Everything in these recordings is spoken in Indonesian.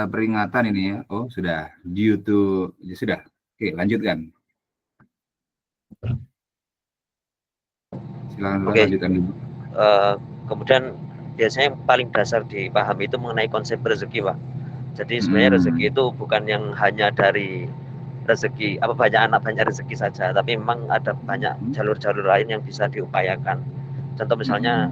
peringatan ini ya. Oh, sudah. Due to ya sudah. Oke, lanjutkan. Silakan Oke. lanjutkan dulu. Kemudian biasanya yang paling dasar dipahami itu mengenai konsep rezeki, Pak. Jadi sebenarnya rezeki itu bukan yang hanya dari rezeki banyak anak banyak rezeki saja, tapi memang ada banyak jalur-jalur lain yang bisa diupayakan. Contoh misalnya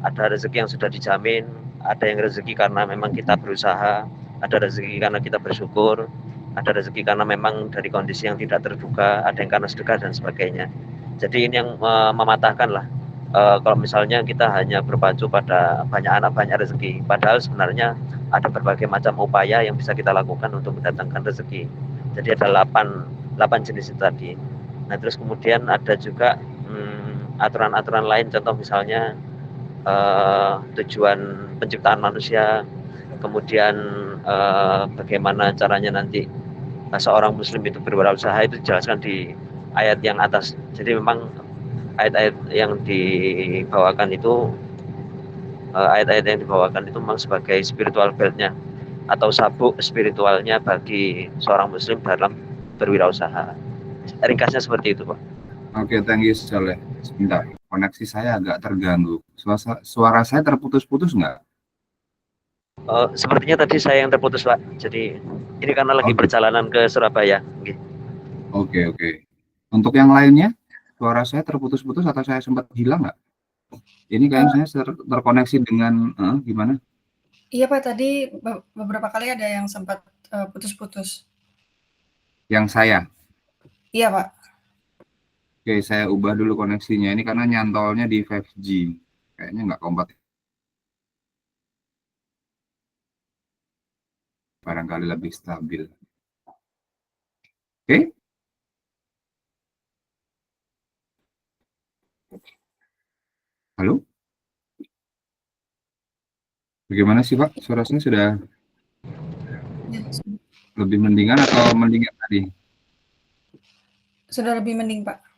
ada rezeki yang sudah dijamin, ada yang rezeki karena memang kita berusaha, ada rezeki karena kita bersyukur, ada rezeki karena memang dari kondisi yang tidak terduga, ada yang karena sedekah dan sebagainya. Jadi ini yang mematahkan lah. Kalau misalnya kita hanya berpacu pada banyak anak banyak rezeki, padahal sebenarnya ada berbagai macam upaya yang bisa kita lakukan untuk mendatangkan rezeki. Jadi ada 8 jenis itu tadi. Nah terus kemudian ada juga aturan-aturan lain, contoh misalnya tujuan penciptaan manusia, kemudian bagaimana caranya nanti seorang muslim itu berwirausaha, itu dijelaskan di ayat yang atas. Jadi memang ayat-ayat yang dibawakan itu memang sebagai spiritual belt-nya atau sabuk spiritualnya bagi seorang muslim dalam berwirausaha. Ringkasnya seperti itu, Pak. Oke, thank you, Soleh. Sebentar, koneksi saya agak terganggu. Suara saya terputus-putus nggak? Sepertinya tadi saya yang terputus, Pak. Jadi ini karena lagi perjalanan ke Surabaya. Oke. Untuk yang lainnya, suara saya terputus-putus atau saya sempat hilang nggak? Ini kayaknya saya terkoneksi dengan gimana? Iya Pak, tadi beberapa kali ada yang sempat putus-putus. Yang saya? Iya Pak. Oke, saya ubah dulu koneksinya. Ini karena nyantolnya di 5G. Kayaknya nggak kompatibel. Barangkali lebih stabil. Oke? Halo? Bagaimana sih Pak? Suaranya sudah lebih mendingan atau mendingan tadi? Sudah lebih mending Pak.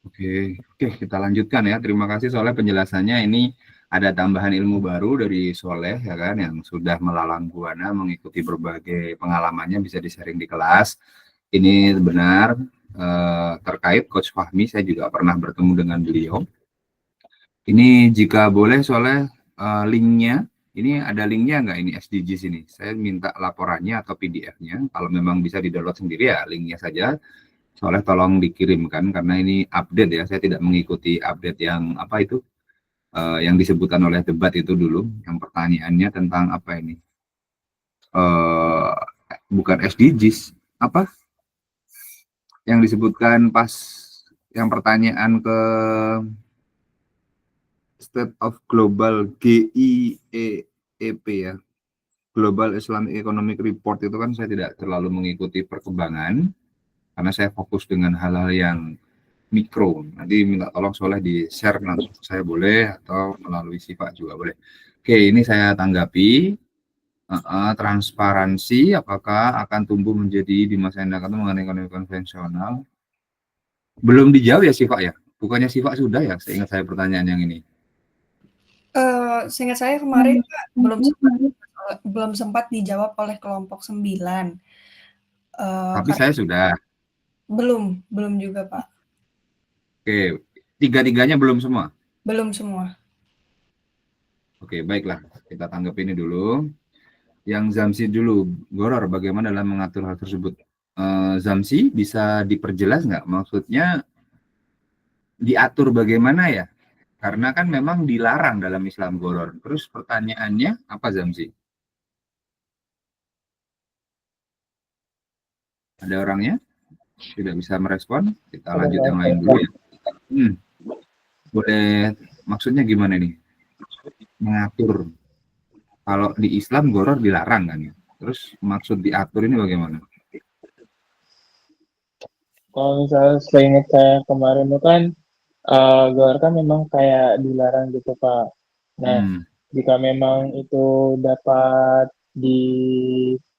Oke, kita lanjutkan ya. Terima kasih soalnya penjelasannya. Ini ada tambahan ilmu baru dari Soleh ya kan, yang sudah melalang buana mengikuti berbagai pengalamannya, bisa di-sharing di kelas. Ini benar terkait Coach Fahmi, saya juga pernah bertemu dengan beliau. Ini jika boleh Soleh, linknya, ini ada linknya nggak ini SDGs ini? Saya minta laporannya atau PDF-nya. Kalau memang bisa di-download sendiri ya linknya saja. Soalnya tolong dikirimkan karena ini update ya, saya tidak mengikuti update yang apa itu yang disebutkan oleh debat itu dulu, yang pertanyaannya tentang apa ini, bukan SDGs, apa yang disebutkan pas yang pertanyaan ke State of Global GIEEP ya, Global Islamic Economic Report, itu kan saya tidak terlalu mengikuti perkembangan karena saya fokus dengan hal-hal yang mikro. Nanti minta tolong Soleh di-share langsung saya boleh, atau melalui Siva juga boleh. Oke, ini saya tanggapi. Transparansi apakah akan tumbuh menjadi di masa yang akan datang mengenai ekonomi konvensional? Belum dijawab ya Siva ya? Bukannya Siva sudah ya? Seingat saya pertanyaan yang ini. Seingat saya kemarin Pak belum sempat dijawab oleh kelompok 9. Tapi saya sudah. Belum juga Pak. Oke, tiga-tiganya belum semua? Belum semua. Oke, baiklah. Kita tanggap ini dulu. Yang Zamsi dulu, Goror, bagaimana dalam mengatur hal tersebut? Zamsi, bisa diperjelas nggak? Maksudnya diatur bagaimana ya? Karena kan memang dilarang dalam Islam Goror. Terus pertanyaannya apa Zamsi? Ada orangnya? Tidak bisa merespon? Kita lanjut yang lain dulu ya. Boleh, maksudnya gimana nih? Mengatur. Kalau di Islam Goror dilarang kan ya? Terus maksud diatur ini bagaimana? Kalau misalnya seingat saya kemarin itu kan Goror kan memang kayak dilarang gitu Pak. Nah, jika memang itu dapat digunakan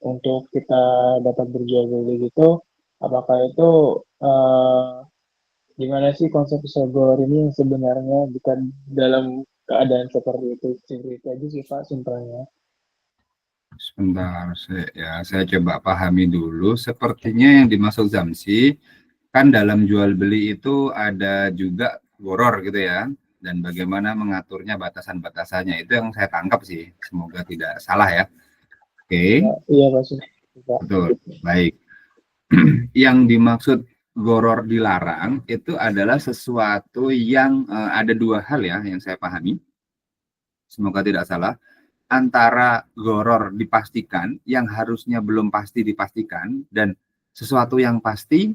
untuk kita dapat berjual beli gitu, apakah itu gimana sih konsep Goror ini yang sebenarnya bukan dalam keadaan seperti itu? Seperti itu aja sih Pak simpelnya. Sebentar, saya coba pahami dulu. Sepertinya yang dimaksud Zamsi, kan dalam jual beli itu ada juga goror gitu ya, dan bagaimana mengaturnya batasan-batasannya, itu yang saya tangkap sih. Semoga tidak salah ya. Oke, Iya Pak. betul, baik. Yang dimaksud goror dilarang itu adalah sesuatu yang ada dua hal ya yang saya pahami. Semoga tidak salah. Antara goror dipastikan yang harusnya belum pasti dipastikan, dan sesuatu yang pasti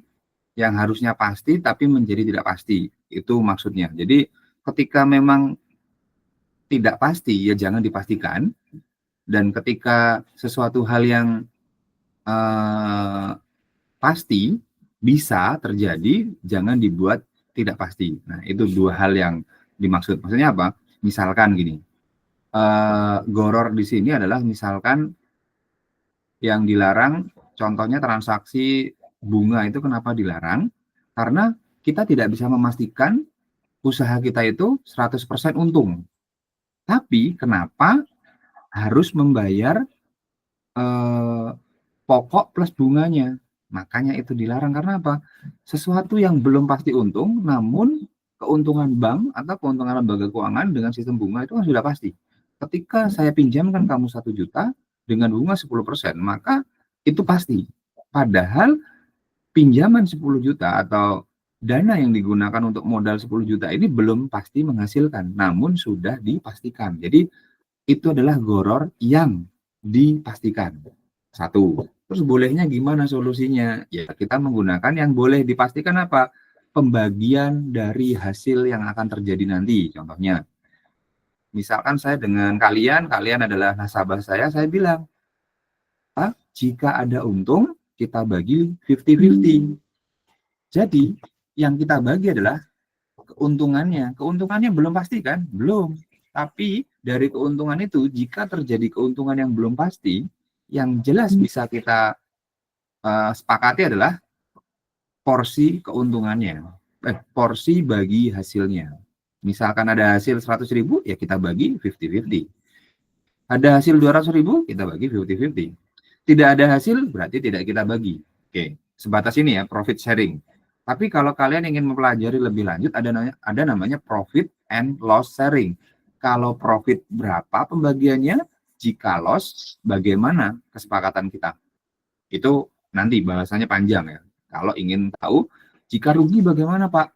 yang harusnya pasti tapi menjadi tidak pasti. Itu maksudnya. Jadi ketika memang tidak pasti ya jangan dipastikan, dan ketika sesuatu hal yang pasti bisa terjadi jangan dibuat tidak pasti. Nah, itu dua hal yang dimaksud. Maksudnya apa? Misalkan gini. Goror di sini adalah misalkan yang dilarang, contohnya transaksi bunga itu kenapa dilarang? Karena kita tidak bisa memastikan usaha kita itu 100% untung. Tapi kenapa harus membayar pokok plus bunganya? Makanya itu dilarang karena apa? Sesuatu yang belum pasti untung, namun keuntungan bank atau keuntungan lembaga keuangan dengan sistem bunga itu kan sudah pasti. Ketika saya pinjamkan kamu 1 juta dengan bunga 10%, maka itu pasti. Padahal pinjaman 10 juta atau dana yang digunakan untuk modal 10 juta ini belum pasti menghasilkan, namun sudah dipastikan. Jadi itu adalah goror yang dipastikan. Satu. Terus bolehnya gimana solusinya? Ya kita menggunakan yang boleh dipastikan apa? Pembagian dari hasil yang akan terjadi nanti. Contohnya, misalkan saya dengan kalian adalah nasabah saya bilang, jika ada untung, kita bagi 50-50. Jadi, yang kita bagi adalah keuntungannya. Keuntungannya belum pasti kan? Belum. Tapi, dari keuntungan itu, jika terjadi keuntungan yang belum pasti, yang jelas bisa kita sepakati adalah porsi keuntungannya. Porsi bagi hasilnya. Misalkan ada hasil 100.000, ya kita bagi 50-50. Ada hasil 200.000, kita bagi 50-50. Tidak ada hasil, berarti tidak kita bagi. Oke, sebatas ini ya, profit sharing. Tapi kalau kalian ingin mempelajari lebih lanjut, ada namanya profit and loss sharing. Kalau profit berapa pembagiannya, jika loss, bagaimana kesepakatan kita? Itu nanti bahasannya panjang ya. Kalau ingin tahu, jika rugi bagaimana Pak?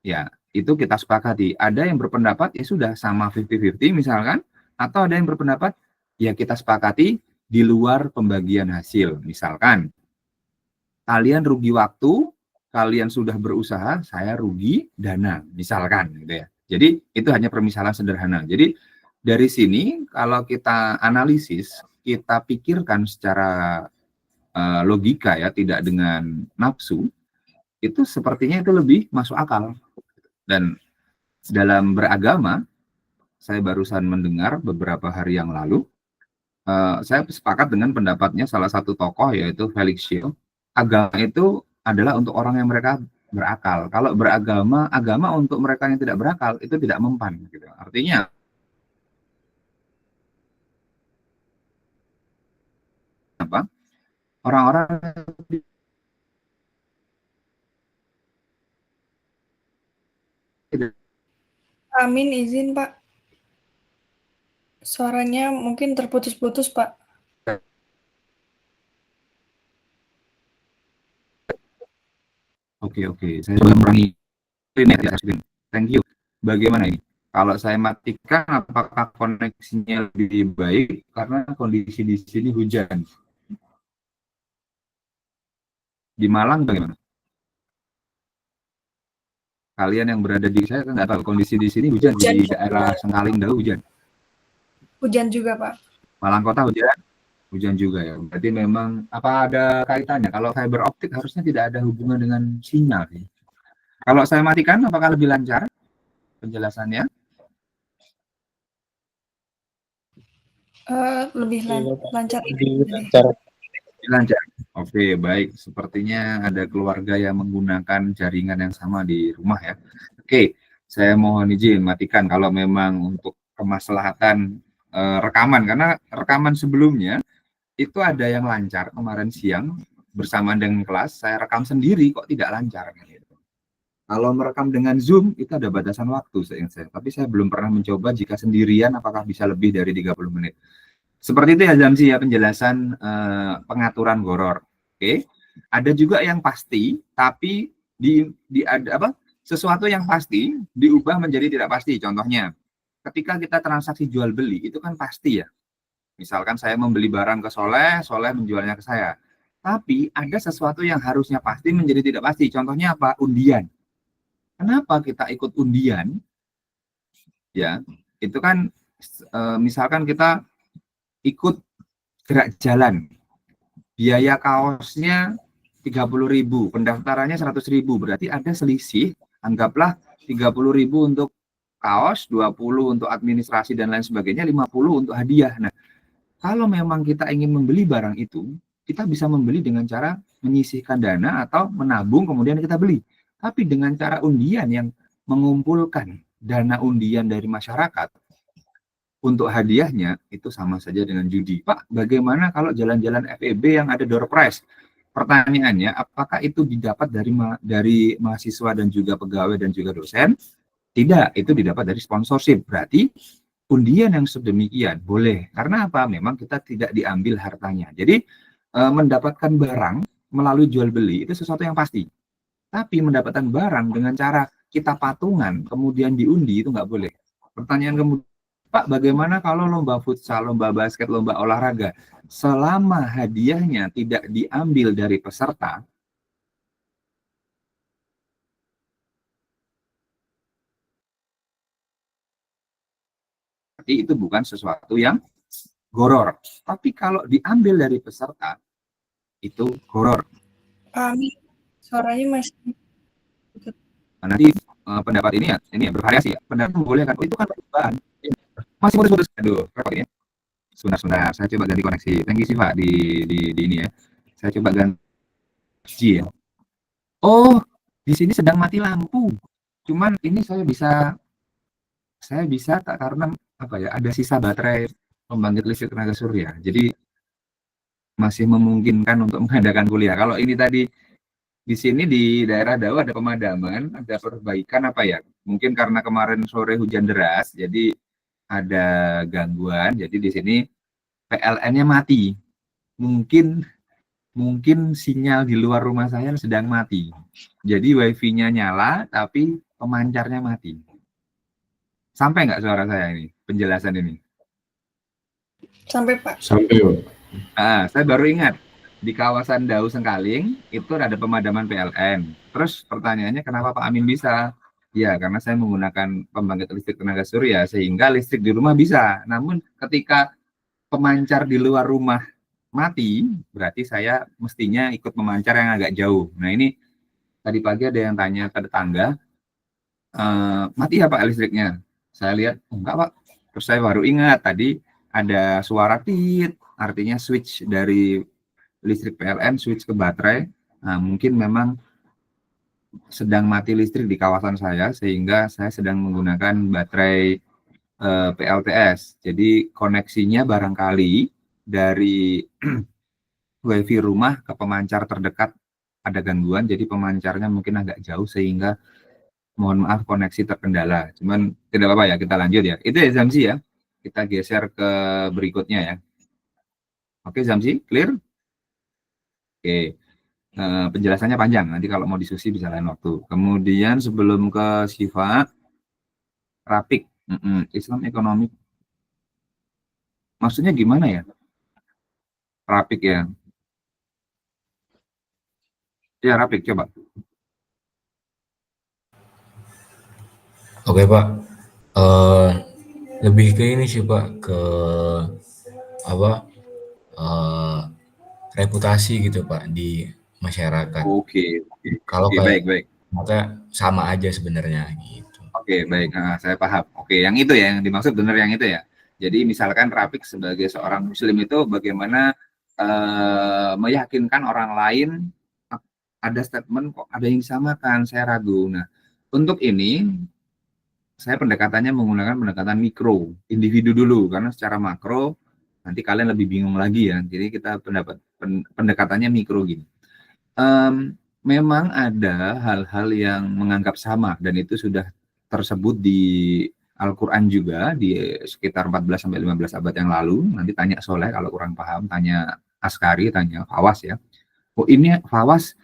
Ya, itu kita sepakati. Ada yang berpendapat ya sudah sama 50-50 misalkan, atau ada yang berpendapat ya kita sepakati di luar pembagian hasil. Misalkan kalian rugi waktu, kalian sudah berusaha, saya rugi dana, misalkan gitu ya. Jadi itu hanya permisalan sederhana. Jadi dari sini kalau kita analisis, kita pikirkan secara logika ya, tidak dengan nafsu, itu sepertinya itu lebih masuk akal. Dan dalam beragama, saya barusan mendengar beberapa hari yang lalu, saya sepakat dengan pendapatnya salah satu tokoh yaitu Felix Schell. Agama itu adalah untuk orang yang mereka berakal. Kalau agama untuk mereka yang tidak berakal itu tidak mempan. Gitu. Artinya apa? Orang-orang tidak. Amin, izin Pak. Suaranya mungkin terputus-putus Pak. Oke, saya sudah mengurangi internet ya. Thank you. Bagaimana ini? Kalau saya matikan, apakah koneksinya lebih baik? Karena kondisi di sini hujan. Di Malang bagaimana? Kalian yang berada di saya nggak tahu kondisi di sini hujan. Di daerah Sengkaling dahulu hujan. Hujan juga Pak. Malang Kota hujan juga ya. Berarti memang apa ada kaitannya? Kalau fiber optik harusnya tidak ada hubungan dengan sinyal. Kalau saya matikan, apakah lebih lancar penjelasannya? Lebih lancar. Lancar. Oke, baik. Sepertinya ada keluarga yang menggunakan jaringan yang sama di rumah ya. Oke, saya mohon izin matikan kalau memang untuk kemaslahatan rekaman, karena rekaman sebelumnya itu ada yang lancar kemarin siang bersamaan dengan kelas, saya rekam sendiri kok tidak lancar. Gitu. Kalau merekam dengan Zoom itu ada batasan waktu seingat saya, tapi saya belum pernah mencoba jika sendirian apakah bisa lebih dari 30 menit. Seperti itu ya Zamsi ya penjelasan pengaturan goror. Oke. Ada juga yang pasti tapi di ada apa? Sesuatu yang pasti diubah menjadi tidak pasti. Contohnya, ketika kita transaksi jual beli itu kan pasti ya. Misalkan saya membeli barang ke Soleh, Soleh menjualnya ke saya. Tapi ada sesuatu yang harusnya pasti menjadi tidak pasti. Contohnya apa? Undian. Kenapa kita ikut undian? Ya, itu kan misalkan kita ikut gerak jalan. Biaya kaosnya 30.000, pendaftarannya 100.000. Berarti ada selisih, anggaplah 30.000 untuk kaos, 20 untuk administrasi dan lain sebagainya, 50 untuk hadiah. Nah, kalau memang kita ingin membeli barang itu, kita bisa membeli dengan cara menyisihkan dana atau menabung kemudian kita beli. Tapi dengan cara undian yang mengumpulkan dana undian dari masyarakat untuk hadiahnya itu sama saja dengan judi. Pak, bagaimana kalau jalan-jalan FEB yang ada door prize? Pertanyaannya, apakah itu didapat dari mahasiswa dan juga pegawai dan juga dosen? Tidak, itu didapat dari sponsorship. Berarti undian yang sedemikian boleh. Karena apa? Memang kita tidak diambil hartanya. Jadi mendapatkan barang melalui jual beli itu sesuatu yang pasti. Tapi mendapatkan barang dengan cara kita patungan, kemudian diundi, itu nggak boleh. Pertanyaan kemudian, Pak, bagaimana kalau lomba futsal, lomba basket, lomba olahraga? Selama hadiahnya tidak diambil dari peserta, berarti itu bukan sesuatu yang goror. Tapi kalau diambil dari peserta, itu goror. Suaranya masih Nanti pendapat ini ya bervariasi ya. Pendapat membolehkan. Oh, itu kan perubahan. Masih putus-putus. Aduh, repot ini. Sebentar, saya coba ganti koneksi. Thank you sih Pak di ini ya. Saya coba ganti ya. Oh, di sini sedang mati lampu. Cuman ini saya bisa tak karena apa ya? Ada sisa baterai pembangkit listrik tenaga surya. Jadi masih memungkinkan untuk mengadakan kuliah. Kalau ini tadi di sini di daerah Dawa ada pemadaman, ada perbaikan apa ya? Mungkin karena kemarin sore hujan deras, jadi ada gangguan. Jadi di sini PLN-nya mati. Mungkin sinyal di luar rumah saya sedang mati. Jadi wifi-nya nyala, tapi pemancarnya mati. Sampai nggak suara saya ini? Penjelasan ini? sampai Pak. Sampai, Pak. Saya baru ingat. Di kawasan Dau Sengkaling itu ada pemadaman PLN. Terus pertanyaannya kenapa Pak Amin bisa? Ya, karena saya menggunakan pembangkit listrik tenaga surya sehingga listrik di rumah bisa. Namun ketika pemancar di luar rumah mati, berarti saya mestinya ikut memancar yang agak jauh. Nah ini tadi pagi ada yang tanya ke tetangga, mati ya Pak listriknya? Saya lihat, enggak Pak. Terus saya baru ingat tadi ada suara tit, artinya switch dari listrik PLN switch ke baterai. Nah, mungkin memang sedang mati listrik di kawasan saya sehingga saya sedang menggunakan baterai PLTS. Jadi koneksinya barangkali dari wifi rumah ke pemancar terdekat ada gangguan, jadi pemancarnya mungkin agak jauh sehingga mohon maaf koneksi terkendala. Cuman tidak apa-apa ya, kita lanjut ya. Itu ya Zamsi ya. Kita geser ke berikutnya ya. Oke Zamsi, clear? Oke, penjelasannya panjang. Nanti kalau mau diskusi bisa lain waktu. Kemudian sebelum ke Siva, Rapik, Islam Economic. Maksudnya gimana ya? Rapik ya. Ya Rapik, coba. Oke Pak, lebih ke ini sih Pak, ke apa? Reputasi gitu Pak di masyarakat. Oke. Kalau Oke, kayak baik. maka sama aja sebenarnya gitu. Oke, baik. Saya paham. Oke, yang itu ya, yang dimaksud benar yang itu ya. Jadi misalkan Rapik sebagai seorang Muslim itu bagaimana meyakinkan orang lain ada statement kok ada yang disamakan, saya ragu. Nah, untuk ini saya pendekatannya menggunakan pendekatan mikro, individu dulu, karena secara makro Nanti kalian lebih bingung lagi ya. Jadi kita pendekatannya mikro gini. Memang ada hal-hal yang menganggap sama dan itu sudah tersebut di Al-Quran juga di sekitar 14 sampai 15 abad yang lalu. Nanti tanya Soleh kalau kurang paham, tanya Askari, tanya Fawas ya. Oh ini Fawas,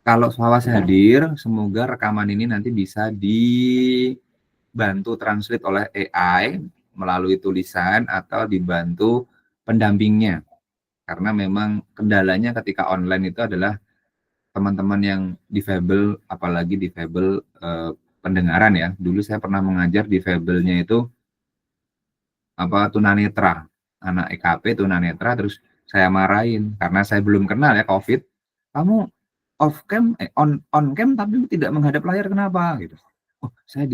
kalau Fawas hadir, semoga rekaman ini nanti bisa dibantu translate oleh AI melalui tulisan atau dibantu pendampingnya. Karena memang kendalanya ketika online itu adalah teman-teman yang difabel, apalagi difabel pendengaran ya. Dulu saya pernah mengajar difabelnya itu tunanetra, anak EKP tunanetra, terus saya marahin karena saya belum kenal ya COVID. Kamu off cam, on cam tapi tidak menghadap layar, kenapa gitu? Oh, saya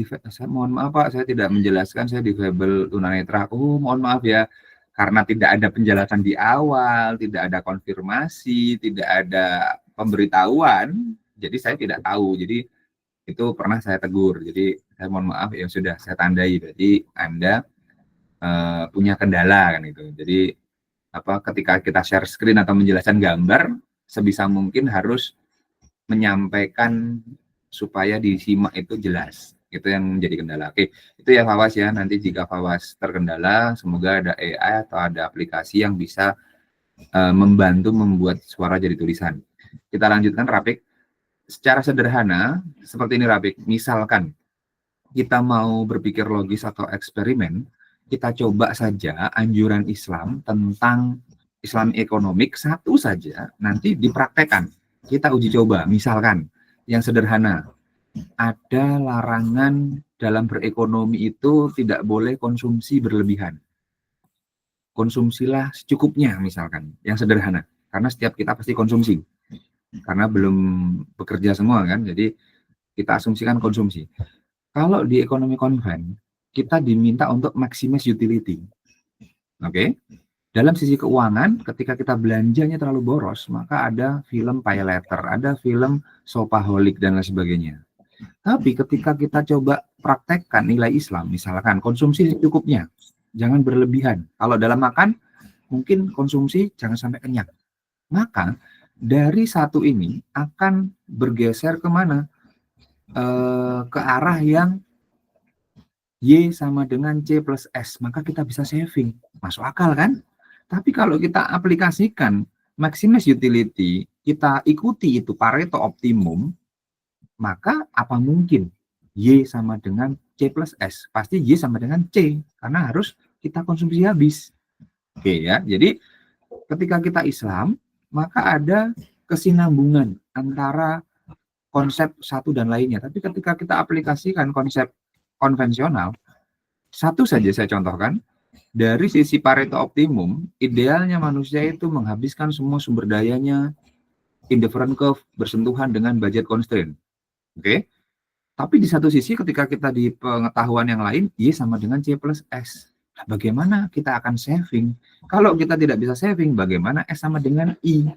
mohon maaf Pak, saya tidak menjelaskan saya difabel tunanetra. Oh, mohon maaf ya. Karena tidak ada penjelasan di awal, tidak ada konfirmasi, tidak ada pemberitahuan, jadi saya tidak tahu. Jadi itu pernah saya tegur. Jadi saya mohon maaf ya, sudah saya tandai. Jadi Anda punya kendala kan itu. Jadi ketika kita share screen atau menjelaskan gambar, sebisa mungkin harus menyampaikan supaya disimak itu jelas. Itu yang menjadi kendala. Oke, itu ya Fawas ya. Nanti jika Fawas terkendala, semoga ada AI atau ada aplikasi yang bisa membantu membuat suara jadi tulisan. Kita lanjutkan Rapik. Secara sederhana, seperti ini Rapik. Misalkan kita mau berpikir logis atau eksperimen, kita coba saja anjuran Islam tentang Islam ekonomik satu saja, nanti dipraktekkan. Kita uji coba, misalkan yang sederhana, ada larangan dalam berekonomi itu tidak boleh konsumsi berlebihan. Konsumsilah secukupnya misalkan, yang sederhana. Karena setiap kita pasti konsumsi. Karena belum bekerja semua kan, jadi kita asumsikan konsumsi. Kalau di ekonomi konven, kita diminta untuk maximize utility. Oke? Dalam sisi keuangan, ketika kita belanjanya terlalu boros, maka ada film pay later, ada film shopaholic dan lain sebagainya. Tapi ketika kita coba praktekkan nilai Islam, misalkan konsumsi secukupnya, jangan berlebihan. Kalau dalam makan, mungkin konsumsi jangan sampai kenyang. Maka dari satu ini akan bergeser kemana? Ke arah yang Y sama dengan C plus S. Maka kita bisa saving. Masuk akal kan? Tapi kalau kita aplikasikan maximize utility, kita ikuti itu Pareto optimum, maka apa mungkin Y sama dengan C plus S? Pasti Y sama dengan C, karena harus kita konsumsi habis. Oke ya, jadi ketika kita Islam, maka ada kesinambungan antara konsep satu dan lainnya. Tapi ketika kita aplikasikan konsep konvensional, satu saja saya contohkan, dari sisi Pareto optimum, idealnya manusia itu menghabiskan semua sumber dayanya indifferent curve bersentuhan dengan budget constraint. Oke? Tapi di satu sisi ketika kita di pengetahuan yang lain, Y sama dengan C plus S. Nah, bagaimana kita akan saving? Kalau kita tidak bisa saving, bagaimana S sama dengan I?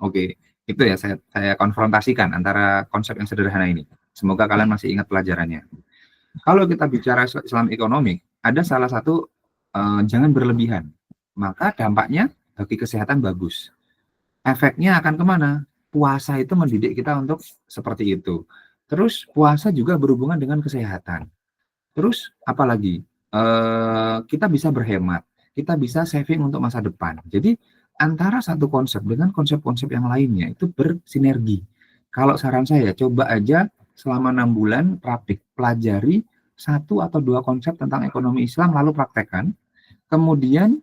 Oke, itu ya saya konfrontasikan antara konsep yang sederhana ini. Semoga kalian masih ingat pelajarannya. Kalau kita bicara Islam ekonomi, ada salah satu jangan berlebihan. Maka dampaknya bagi kesehatan bagus. Efeknya akan kemana? Puasa itu mendidik kita untuk seperti itu. Terus puasa juga berhubungan dengan kesehatan. Terus apalagi? Kita bisa berhemat. Kita bisa saving untuk masa depan. Jadi antara satu konsep dengan konsep-konsep yang lainnya itu bersinergi. Kalau saran saya, coba aja selama 6 bulan Rapik pelajari 1 atau 2 konsep tentang ekonomi Islam lalu praktekkan. Kemudian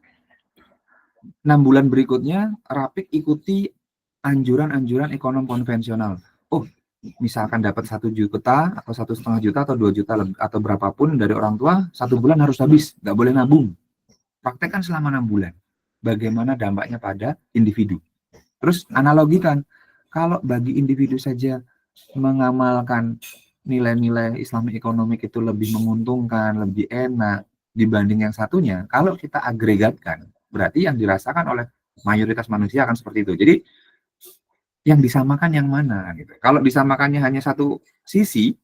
6 bulan berikutnya Rapik ikuti anjuran-anjuran ekonom konvensional. Oh, misalkan dapat 1 juta atau 1,5 juta atau 2 juta atau berapapun dari orang tua, 1 bulan harus habis, nggak boleh nabung. Praktekkan selama 6 bulan. Bagaimana dampaknya pada individu. Terus analogikan, kalau bagi individu saja mengamalkan nilai-nilai Islami ekonomik itu lebih menguntungkan, lebih enak dibanding yang satunya, kalau kita agregatkan, berarti yang dirasakan oleh mayoritas manusia akan seperti itu. Jadi yang disamakan yang mana gitu. Kalau disamakannya hanya satu sisi,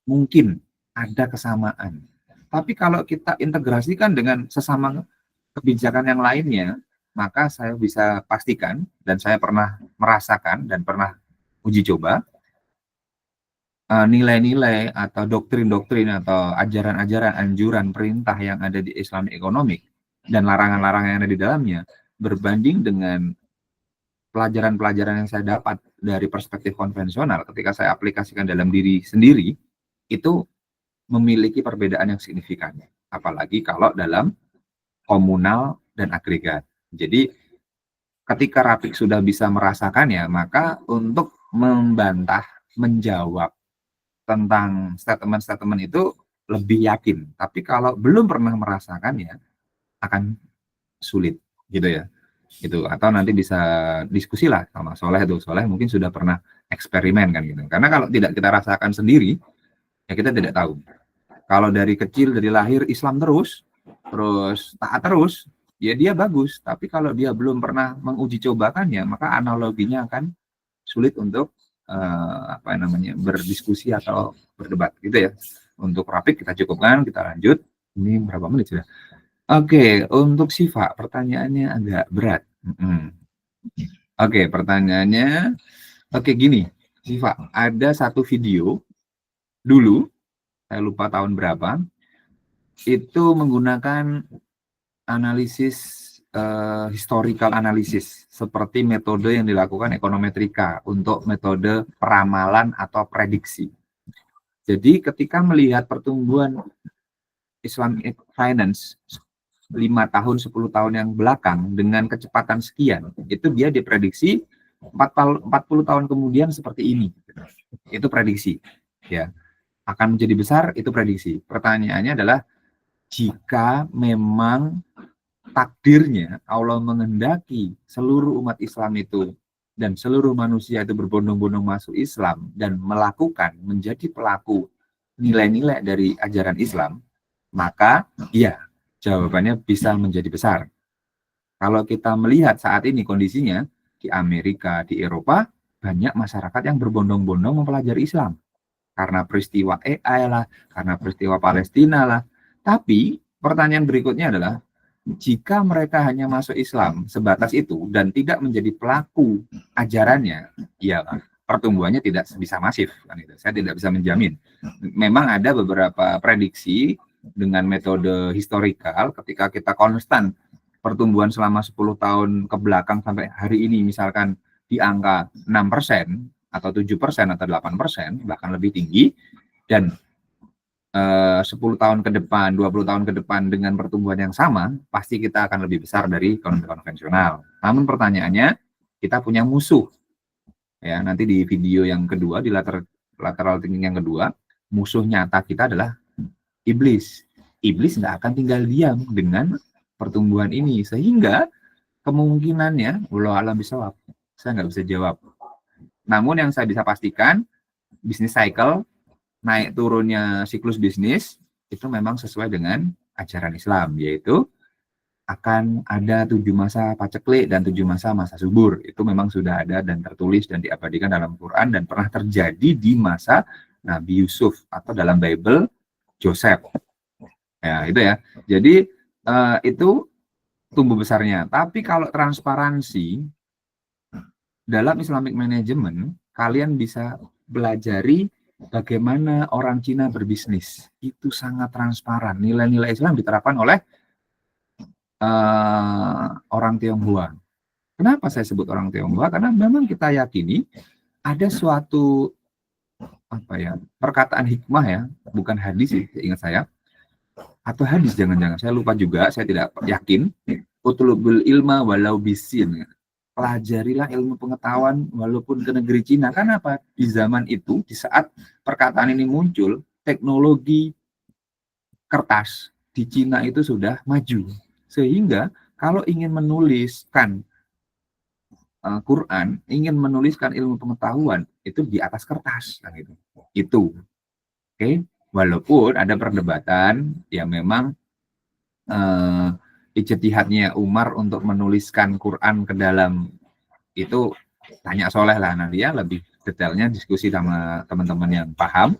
mungkin ada kesamaan. Tapi kalau kita integrasikan dengan sesama kebijakan yang lainnya, maka saya bisa pastikan dan saya pernah merasakan dan pernah uji coba nilai-nilai atau doktrin-doktrin atau ajaran-ajaran, anjuran, perintah yang ada di Islamic Economic dan larangan-larangan yang ada di dalamnya berbanding dengan pelajaran-pelajaran yang saya dapat dari perspektif konvensional ketika saya aplikasikan dalam diri sendiri, itu memiliki perbedaan yang signifikan. Apalagi kalau dalam komunal dan agregat. Jadi ketika Rafiq sudah bisa merasakannya, maka untuk membantah, menjawab tentang statement-statement itu lebih yakin. Tapi kalau belum pernah merasakannya, akan sulit, gitu ya. Gitu. Atau nanti bisa diskusi lah sama Soleh tuh. Soleh mungkin sudah pernah eksperimen kan gitu. Karena kalau tidak kita rasakan sendiri, ya kita tidak tahu. Kalau dari kecil, dari lahir Islam terus taat terus, ya dia bagus. Tapi kalau dia belum pernah menguji cobakannya, maka analoginya akan sulit untuk berdiskusi atau berdebat gitu ya. Untuk Rafiq kita cukupkan, kita lanjut. Ini berapa menit sudah? Oke, untuk Siva pertanyaannya agak berat. Oke, pertanyaannya gini, Siva, ada satu video dulu, saya lupa tahun berapa, itu menggunakan analisis historical analysis seperti metode yang dilakukan ekonometrika untuk metode peramalan atau prediksi. Jadi ketika melihat pertumbuhan Islamic finance 5 tahun, 10 tahun yang belakang dengan kecepatan sekian, itu dia diprediksi 40 tahun kemudian seperti ini. Itu prediksi. Ya. Akan menjadi besar, itu prediksi. Pertanyaannya adalah, jika memang takdirnya Allah menghendaki seluruh umat Islam itu dan seluruh manusia itu berbondong-bondong masuk Islam dan melakukan, menjadi pelaku nilai-nilai dari ajaran Islam, maka ya, jawabannya bisa menjadi besar. Kalau kita melihat saat ini kondisinya di Amerika, di Eropa, banyak masyarakat yang berbondong-bondong mempelajari Islam. Karena peristiwa AI lah, karena peristiwa Palestina lah. Tapi pertanyaan berikutnya adalah, jika mereka hanya masuk Islam sebatas itu dan tidak menjadi pelaku ajarannya, ya pertumbuhannya tidak bisa masif. Kan itu. Saya tidak bisa menjamin. Memang ada beberapa prediksi dengan metode historikal, ketika kita konstan pertumbuhan selama 10 tahun ke belakang sampai hari ini, misalkan di angka 6% atau 7% atau 8%, bahkan lebih tinggi, dan 10 tahun ke depan, 20 tahun ke depan dengan pertumbuhan yang sama, pasti kita akan lebih besar dari ekonomi konvensional. Namun pertanyaannya, kita punya musuh. Ya, nanti di video yang kedua, di lateral thinking yang kedua, musuh nyata kita adalah iblis. Iblis nggak akan tinggal diam dengan pertumbuhan ini, sehingga kemungkinannya, wallahu a'lam bishawab, saya nggak bisa jawab. Namun yang saya bisa pastikan, bisnis cycle, naik turunnya siklus bisnis, itu memang sesuai dengan ajaran Islam, yaitu akan ada 7 masa paceklik dan 7 masa subur. Itu memang sudah ada dan tertulis dan diabadikan dalam Quran dan pernah terjadi di masa Nabi Yusuf atau dalam Bible Joseph. Ya, itu ya. Jadi itu tumbuh besarnya. Tapi kalau transparansi dalam Islamic Management, kalian bisa belajari bagaimana orang Cina berbisnis. Itu sangat transparan. Nilai-nilai Islam diterapkan oleh orang Tionghoa. Kenapa saya sebut orang Tionghoa? Karena memang kita yakini ada suatu perkataan hikmah ya, bukan hadis sih, ingat saya. Atau hadis jangan-jangan, saya lupa juga, saya tidak yakin. Utlubul ilma walau bisin. Pelajarilah ilmu pengetahuan walaupun ke negeri Cina. Kenapa? Di zaman itu, di saat perkataan ini muncul, teknologi kertas di Cina itu sudah maju. Sehingga kalau ingin menuliskan Quran, ingin menuliskan ilmu pengetahuan, itu di atas kertas. Kan gitu. Itu. Oke. Walaupun ada perdebatan, ya memang ijtihadnya Umar untuk menuliskan Quran ke dalam itu, tanya Soleh lah nanti ya, lebih detailnya diskusi sama teman-teman yang paham.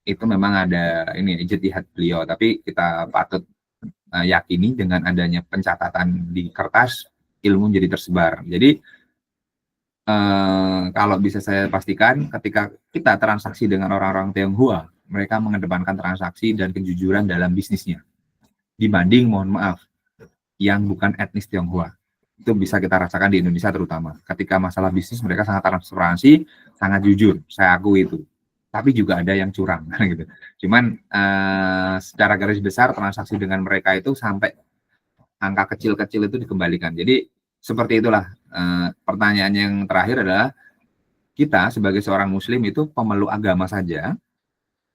Itu memang ada ini ijtihad beliau, tapi kita patut yakini dengan adanya pencatatan di kertas, ilmu jadi tersebar. Jadi kalau bisa saya pastikan, ketika kita transaksi dengan orang-orang Tionghoa, mereka mengedepankan transaksi dan kejujuran dalam bisnisnya dibanding, mohon maaf, yang bukan etnis Tionghoa. Itu bisa kita rasakan di Indonesia terutama. Ketika masalah bisnis mereka sangat transparansi, sangat jujur, saya akui itu. Tapi juga ada yang curang gitu. Cuman secara garis besar transaksi dengan mereka itu sampai angka kecil-kecil itu dikembalikan. Jadi seperti itulah. Pertanyaan yang terakhir adalah, kita sebagai seorang muslim itu pemeluk agama saja,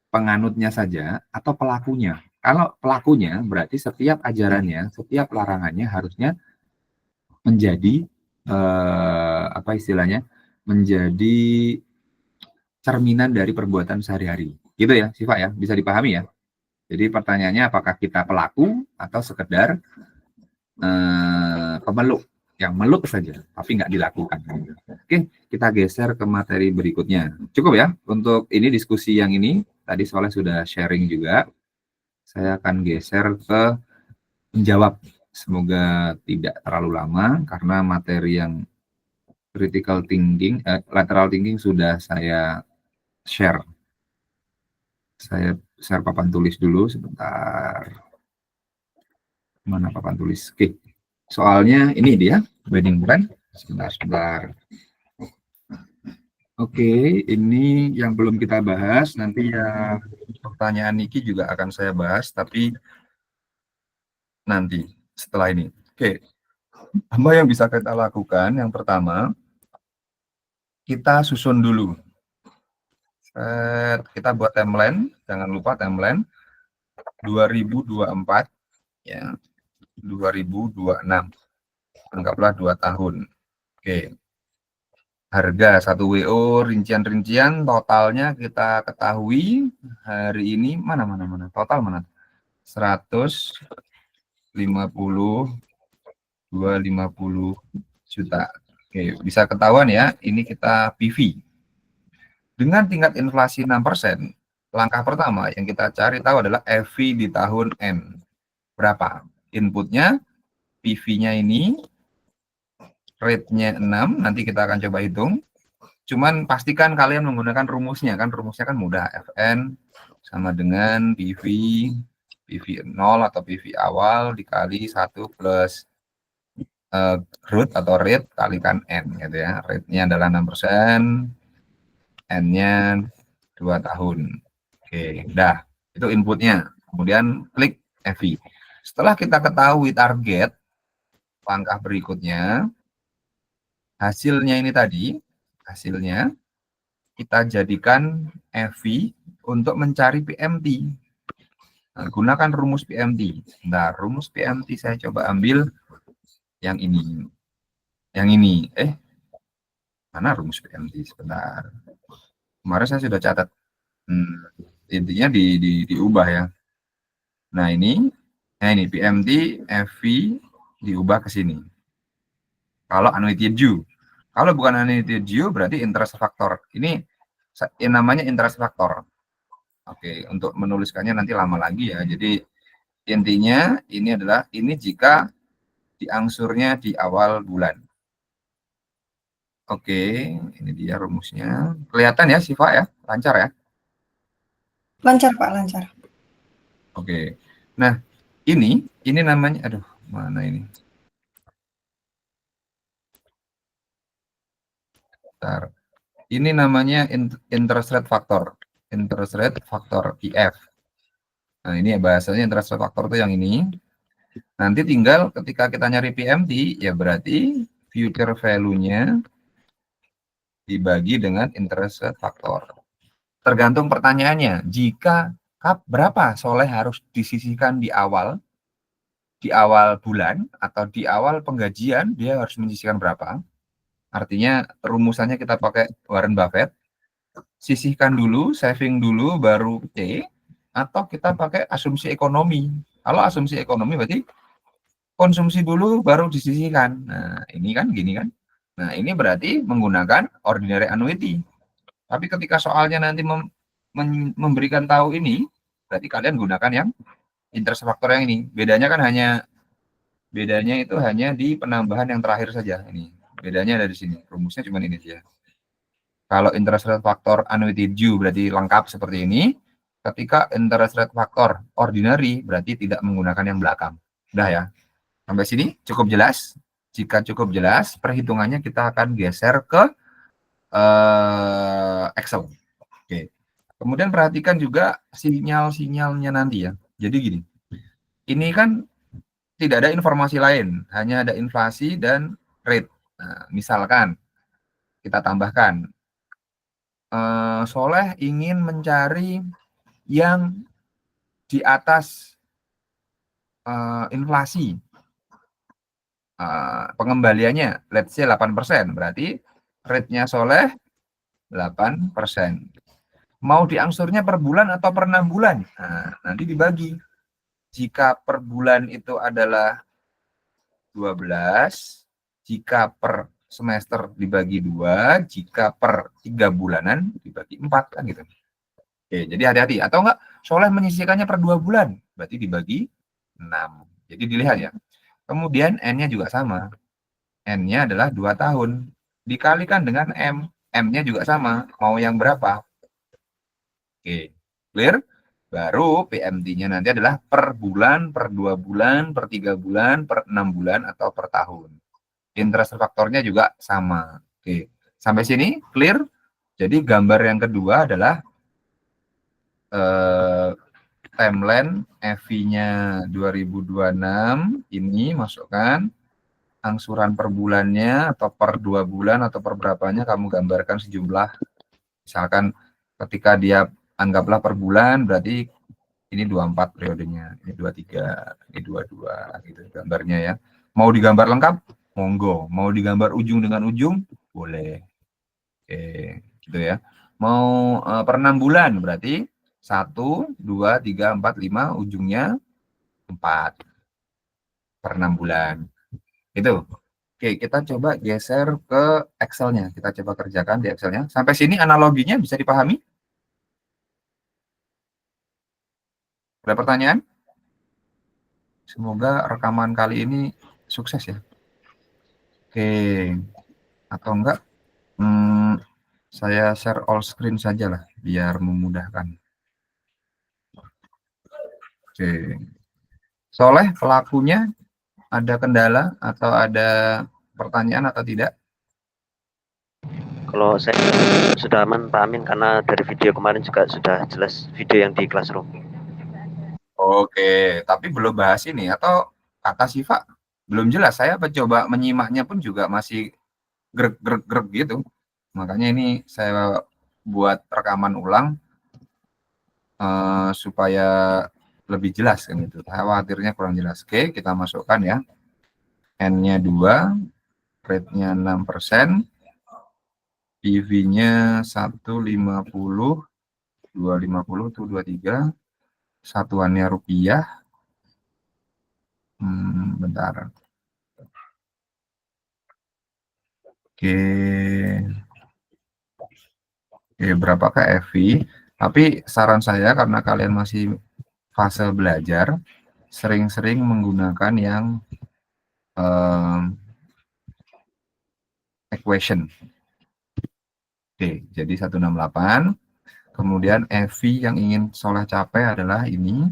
penganutnya saja, atau pelakunya? Kalau pelakunya berarti setiap ajarannya, setiap larangannya harusnya menjadi apa istilahnya, menjadi cerminan dari perbuatan sehari-hari. Gitu ya, Siva ya, bisa dipahami ya. Jadi pertanyaannya, apakah kita pelaku atau sekedar pemeluk yang meluk saja, tapi nggak dilakukan. Oke, kita geser ke materi berikutnya. Cukup ya untuk ini diskusi yang ini. Tadi soalnya sudah sharing juga. Saya akan geser ke menjawab. Semoga tidak terlalu lama karena materi yang critical thinking, lateral thinking sudah saya share. Saya share papan tulis dulu sebentar. Mana papan tulis? Oke. Soalnya ini dia, wedding plan. Sebentar. Oke, ini yang belum kita bahas. Nanti ya pertanyaan Niki juga akan saya bahas, tapi nanti setelah ini. Oke, apa yang bisa kita lakukan? Yang pertama, kita susun dulu. Kita buat timeline, jangan lupa timeline 2024 ya. 2026, anggaplah 2 tahun. Oke, harga 1 WO, rincian-rincian totalnya kita ketahui hari ini, mana total mana, 150, 250 juta. Oke, bisa ketahuan ya, ini kita PV. Dengan tingkat inflasi 6%, langkah pertama yang kita cari tahu adalah EV di tahun N. Berapa? Inputnya, PV-nya ini, rate-nya 6, nanti kita akan coba hitung. Cuman pastikan kalian menggunakan rumusnya, kan rumusnya kan mudah. FN sama dengan PV 0 atau PV awal dikali 1 plus root atau rate kalikan N gitu ya. Rate-nya adalah 6%, N-nya 2 tahun. Oke, dah. Itu inputnya. Kemudian klik EV. Setelah kita ketahui target, langkah berikutnya, hasilnya ini tadi, hasilnya kita jadikan EV untuk mencari PMT. Nah, gunakan rumus PMT. Nah, rumus PMT saya coba ambil yang ini. Yang ini. Mana rumus PMT? Sebentar. Kemarin saya sudah catat. Intinya diubah ya. Nah, ini PMT EV diubah ke sini. Kalau annuity due. Kalau bukan annuity due berarti interest factor. Ini namanya interest factor. Oke, untuk menuliskannya nanti lama lagi ya. Jadi intinya ini adalah ini jika diangsurnya di awal bulan. Oke, ini dia rumusnya. Kelihatan ya Siva ya? Lancar ya? Lancar Pak, lancar. Oke. Nah, ini namanya, aduh, mana ini? Bentar. Ini namanya interest rate factor. Interest rate factor, IF. Nah, ini bahasanya interest rate factor itu yang ini. Nanti tinggal ketika kita nyari PMT, ya berarti future value-nya dibagi dengan interest rate factor. Tergantung pertanyaannya, jika berapa soleh harus disisihkan di awal bulan atau di awal penggajian, dia harus menyisihkan berapa. Artinya rumusannya kita pakai Warren Buffett, sisihkan dulu, saving dulu, baru C, atau kita pakai asumsi ekonomi. Kalau asumsi ekonomi berarti konsumsi dulu, baru disisihkan. Nah, ini kan gini kan. Nah, ini berarti menggunakan ordinary annuity. Tapi ketika soalnya nanti memberikan tahu ini, berarti kalian gunakan yang interest factor yang ini. Bedanya itu hanya di penambahan yang terakhir saja ini. Bedanya ada di sini. Rumusnya cuma ini saja. Kalau interest rate factor annuity due berarti lengkap seperti ini. Ketika interest rate factor ordinary berarti tidak menggunakan yang belakang. Udah ya. Sampai sini cukup jelas. Jika cukup jelas, perhitungannya kita akan geser ke Excel. Oke. Kemudian perhatikan juga sinyal-sinyalnya nanti ya. Jadi gini, ini kan tidak ada informasi lain, hanya ada inflasi dan rate. Nah, misalkan kita tambahkan, Soleh ingin mencari yang di atas inflasi. Pengembaliannya, let's say 8%, berarti rate-nya Soleh 8%. Mau diangsurnya per bulan atau per 6 bulan? Nah, nanti dibagi. Jika per bulan itu adalah 12, jika per semester dibagi 2, jika per 3 bulanan dibagi 4, kan gitu. Oke, jadi hati-hati. Atau enggak, Soleh menyisihkannya per 2 bulan, berarti dibagi 6. Jadi dilihat ya. Kemudian N-nya juga sama. N-nya adalah 2 tahun. Dikalikan dengan M. M-nya juga sama. Mau yang berapa? Oke, clear? Baru PMT-nya nanti adalah per bulan, per 2 bulan, per 3 bulan, per 6 bulan, atau per tahun. Interest faktornya juga sama. Oke, sampai sini clear? Jadi gambar yang kedua adalah timeline EV-nya 2026. Ini masukkan angsuran per bulannya, atau per 2 bulan, atau per berapanya, kamu gambarkan sejumlah. Misalkan ketika dia anggaplah per bulan, berarti ini 24 periodenya, ini 23, ini 22, gitu gambarnya ya. Mau digambar lengkap, monggo. Mau digambar ujung dengan ujung, boleh. Oke, gitu ya. Mau per 6 bulan, berarti 1, 2, 3, 4, 5, ujungnya 4 per 6 bulan. Itu. Oke, kita coba geser ke Excel-nya. Kita coba kerjakan di Excel-nya. Sampai sini analoginya bisa dipahami? Ada pertanyaan? Semoga rekaman kali ini sukses ya. Oke. Atau enggak, saya share all screen saja lah, biar memudahkan. Oke. Soleh, pelakunya ada kendala atau ada pertanyaan atau tidak? Kalau saya sudah aman Pak Amin, karena dari video kemarin juga sudah jelas video yang di Classroom. Oke, tapi belum bahas ini, atau kata Siva belum jelas. Saya coba menyimaknya pun juga masih greg gitu. Makanya ini saya buat rekaman ulang supaya lebih jelas kan itu. Khawatirnya kurang jelas. Oke, kita masukkan ya. N-nya 2, rate-nya 6%, PV-nya 150, 250 tuh 23, satuannya rupiah. Bentar. Oke, berapakah EV? Tapi saran saya, karena kalian masih fase belajar, sering-sering menggunakan yang equation. Oke, jadi 168. Kemudian EV yang ingin Soleh capai adalah ini.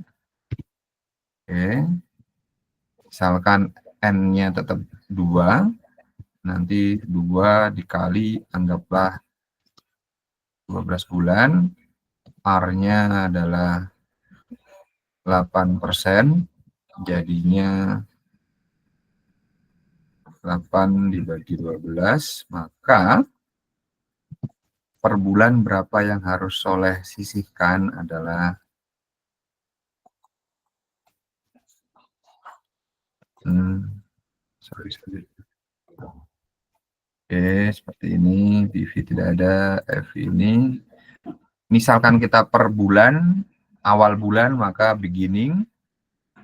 Oke. Misalkan N-nya tetap 2. Nanti 2 dikali, anggaplah 12 bulan. R-nya adalah 8%. Jadinya 8 dibagi 12. Maka per bulan berapa yang harus Soleh sisihkan adalah sorry. Oke, seperti ini. PV tidak ada, F ini. Misalkan kita per bulan, awal bulan maka beginning,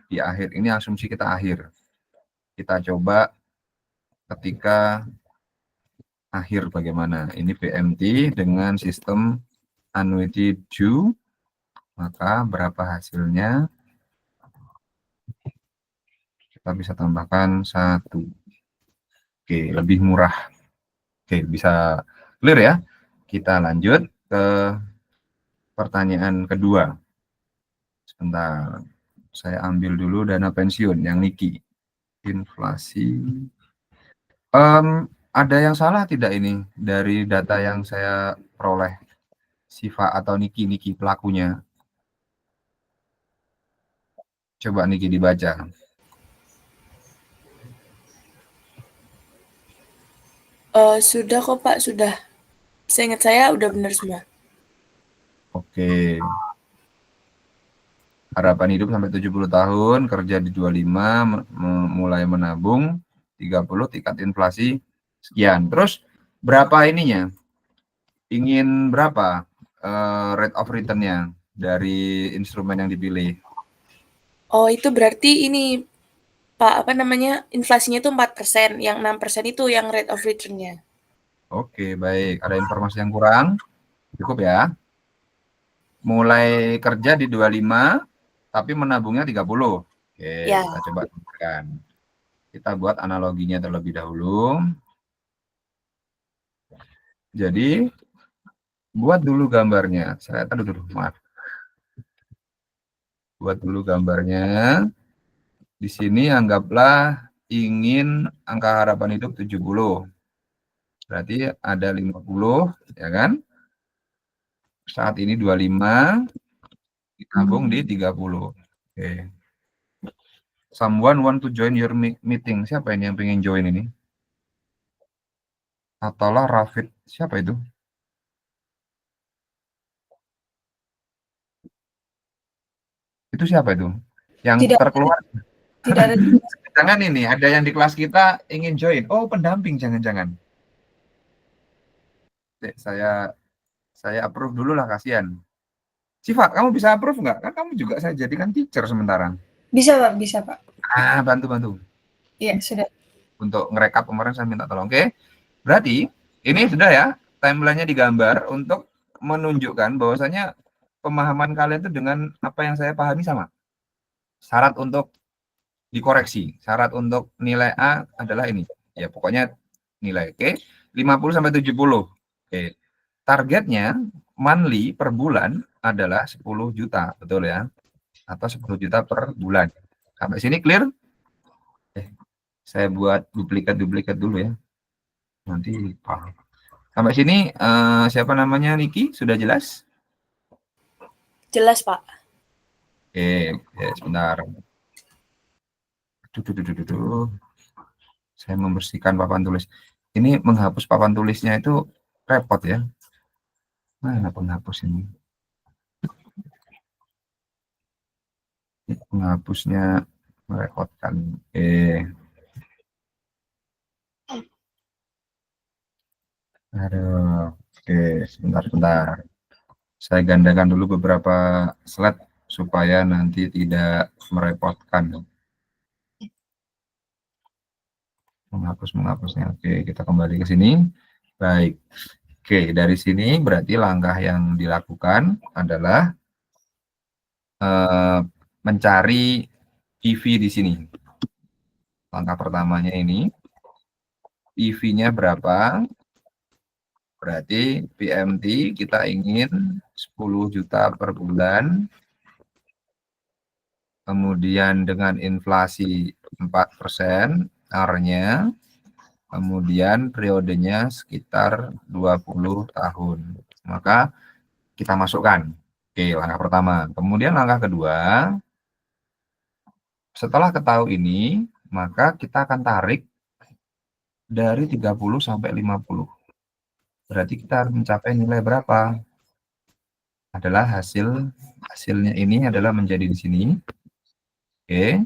di akhir ini asumsi kita akhir. Kita coba ketika akhir bagaimana. Ini PMT dengan sistem annuity due, maka berapa hasilnya? kita bisa tambahkan 1. Oke, lebih murah. Oke, bisa clear ya. Kita lanjut ke pertanyaan kedua. Sebentar, saya ambil dulu dana pensiun yang Niki. Inflasi. Ada yang salah tidak ini dari data yang saya peroleh? Siva atau Niki pelakunya. Coba Niki dibaca. Sudah kok Pak, sudah. Seingat saya udah benar semua. Oke. Harapan hidup sampai 70 tahun, kerja di 25, mulai menabung 30, tingkat inflasi sekian. Terus berapa ininya? Ingin berapa rate of return-nya dari instrumen yang dipilih? Oh, itu berarti ini Pak, apa namanya? Inflasinya itu 4%, yang 6% itu yang rate of return-nya. Oke, baik. Ada informasi yang kurang? Cukup ya. Mulai kerja di 25, tapi menabungnya 30. Oke, Ya. kita coba tambahkan. Kita buat analoginya terlebih dahulu. Jadi, buat dulu gambarnya. Saya dulu, maaf. Buat dulu gambarnya. Di sini anggaplah ingin angka harapan hidup 70. Berarti ada 50, ya kan? Saat ini 25, ditabung di 30. Oke. Someone want to join your meeting. Siapa ini yang pengen join ini? Ataulah Rafid. Siapa itu? Itu siapa itu? Yang Tidak terkeluar. Tidak ada. Jangan ini, ada yang di kelas kita ingin join. Oh, pendamping, jangan-jangan. Saya approve dulu lah, kasihan. Siva, kamu bisa approve nggak? Kan kamu juga saya jadikan teacher sementara. Bisa Pak, bisa Pak. Bantu. Iya, sudah. Untuk ngerekap kemarin saya minta tolong. Oke. Berarti ini sudah ya, timeline-nya digambar untuk menunjukkan bahwasanya pemahaman kalian itu dengan apa yang saya pahami sama. Syarat untuk dikoreksi. Syarat untuk nilai A adalah ini. Ya, pokoknya nilai. Oke. 50 sampai 70. Oke. Targetnya monthly per bulan adalah 10 juta, betul ya? Atau 10 juta per bulan. Sampai sini clear? Saya buat duplikat dulu ya. Nanti lupa. Sampai sini siapa namanya Niki? Sudah jelas? Jelas, Pak. Oke, sebentar. Saya membersihkan papan tulis. Ini menghapus papan tulisnya itu repot ya. Mana penghapus ini? Penghapusnya merepotkan. Aduh, oke, sebentar. Saya gandakan dulu beberapa slide supaya nanti tidak merepotkan. Menghapusnya. Oke, kita kembali ke sini. Baik. Oke, dari sini berarti langkah yang dilakukan adalah mencari EV di sini. Langkah pertamanya ini, EV-nya berapa? Berarti PMT kita ingin 10 juta per bulan. Kemudian dengan inflasi 4%, R-nya, kemudian periodenya sekitar 20 tahun. Maka kita masukkan. Oke, langkah pertama. Kemudian langkah kedua, setelah ketahui ini, maka kita akan tarik dari 30 sampai 50. Berarti kita harus mencapai nilai berapa? Adalah hasilnya ini adalah menjadi di sini. Oke.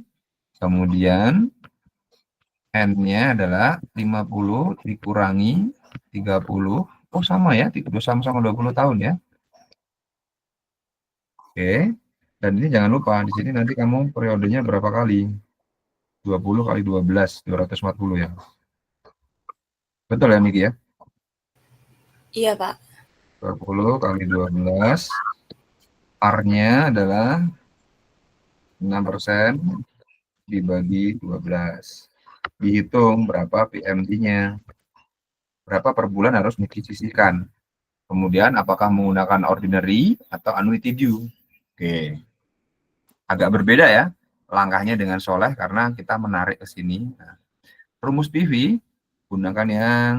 Kemudian N-nya adalah 50 dikurangi 30. Oh, sama ya, sama-sama 20 tahun ya. Oke. Dan ini jangan lupa, di sini nanti kamu periodenya berapa kali? 20 kali 12, 240 ya. Betul ya, Miki ya? Iya, Pak. 20 kali 12. R-nya adalah 6%. dibagi 12. Dihitung berapa PMT-nya. Berapa per bulan harus disisihkan. Kemudian apakah menggunakan ordinary atau annuity due. Oke. Agak berbeda ya langkahnya dengan Soleh karena kita menarik ke sini. Nah, rumus PV gunakan yang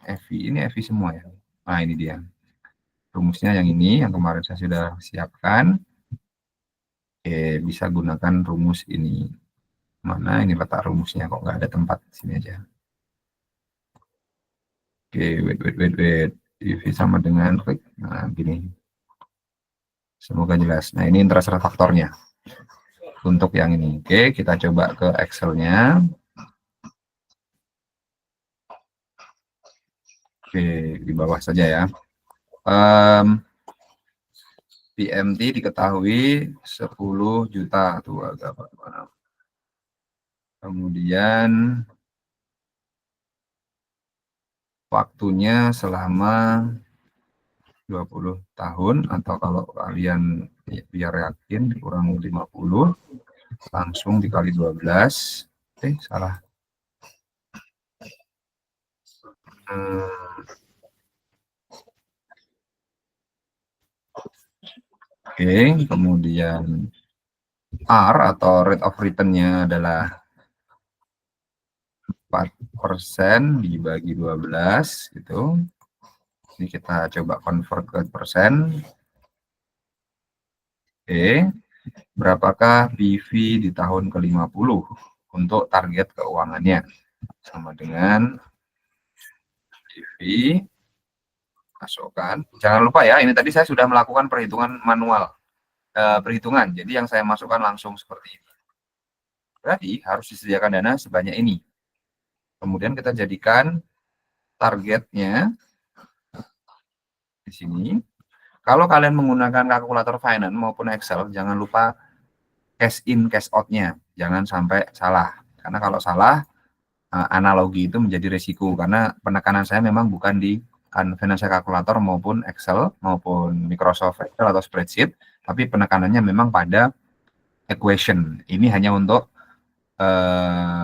FV. Ini FV semua ya. Nah, ini dia. Rumusnya yang ini, yang kemarin saya sudah siapkan. Oke, bisa gunakan rumus ini. Mana ini letak rumusnya, kok nggak ada tempat, sini aja. Oke, wait. PV sama dengan klik. Nah, gini. Semoga jelas. Nah, ini interest rate faktornya. Untuk yang ini. Oke, kita coba ke Excel-nya. Oke, di bawah saja ya. PMT diketahui 10 juta. Tuh agak apa. Kemudian waktunya selama 20 tahun, atau kalau kalian biar yakin kurang 50, langsung dikali 12. Salah. Oke, kemudian R atau rate of return-nya adalah 4% dibagi 12 gitu. Ini kita coba convert ke persen. Oke, berapakah PV di tahun ke-50 untuk target keuangannya? Sama dengan PV, masukkan. Jangan lupa ya, ini tadi saya sudah melakukan perhitungan manual. Perhitungan, jadi yang saya masukkan langsung seperti ini. Berarti harus disediakan dana sebanyak ini. Kemudian kita jadikan targetnya di sini. Kalau kalian menggunakan kalkulator finance maupun Excel, jangan lupa cash in, cash out-nya. Jangan sampai salah. Karena kalau salah, analogi itu menjadi risiko. Karena penekanan saya memang bukan di financial calculator maupun Excel, maupun Microsoft Excel atau spreadsheet, tapi penekanannya memang pada equation. Ini hanya untuk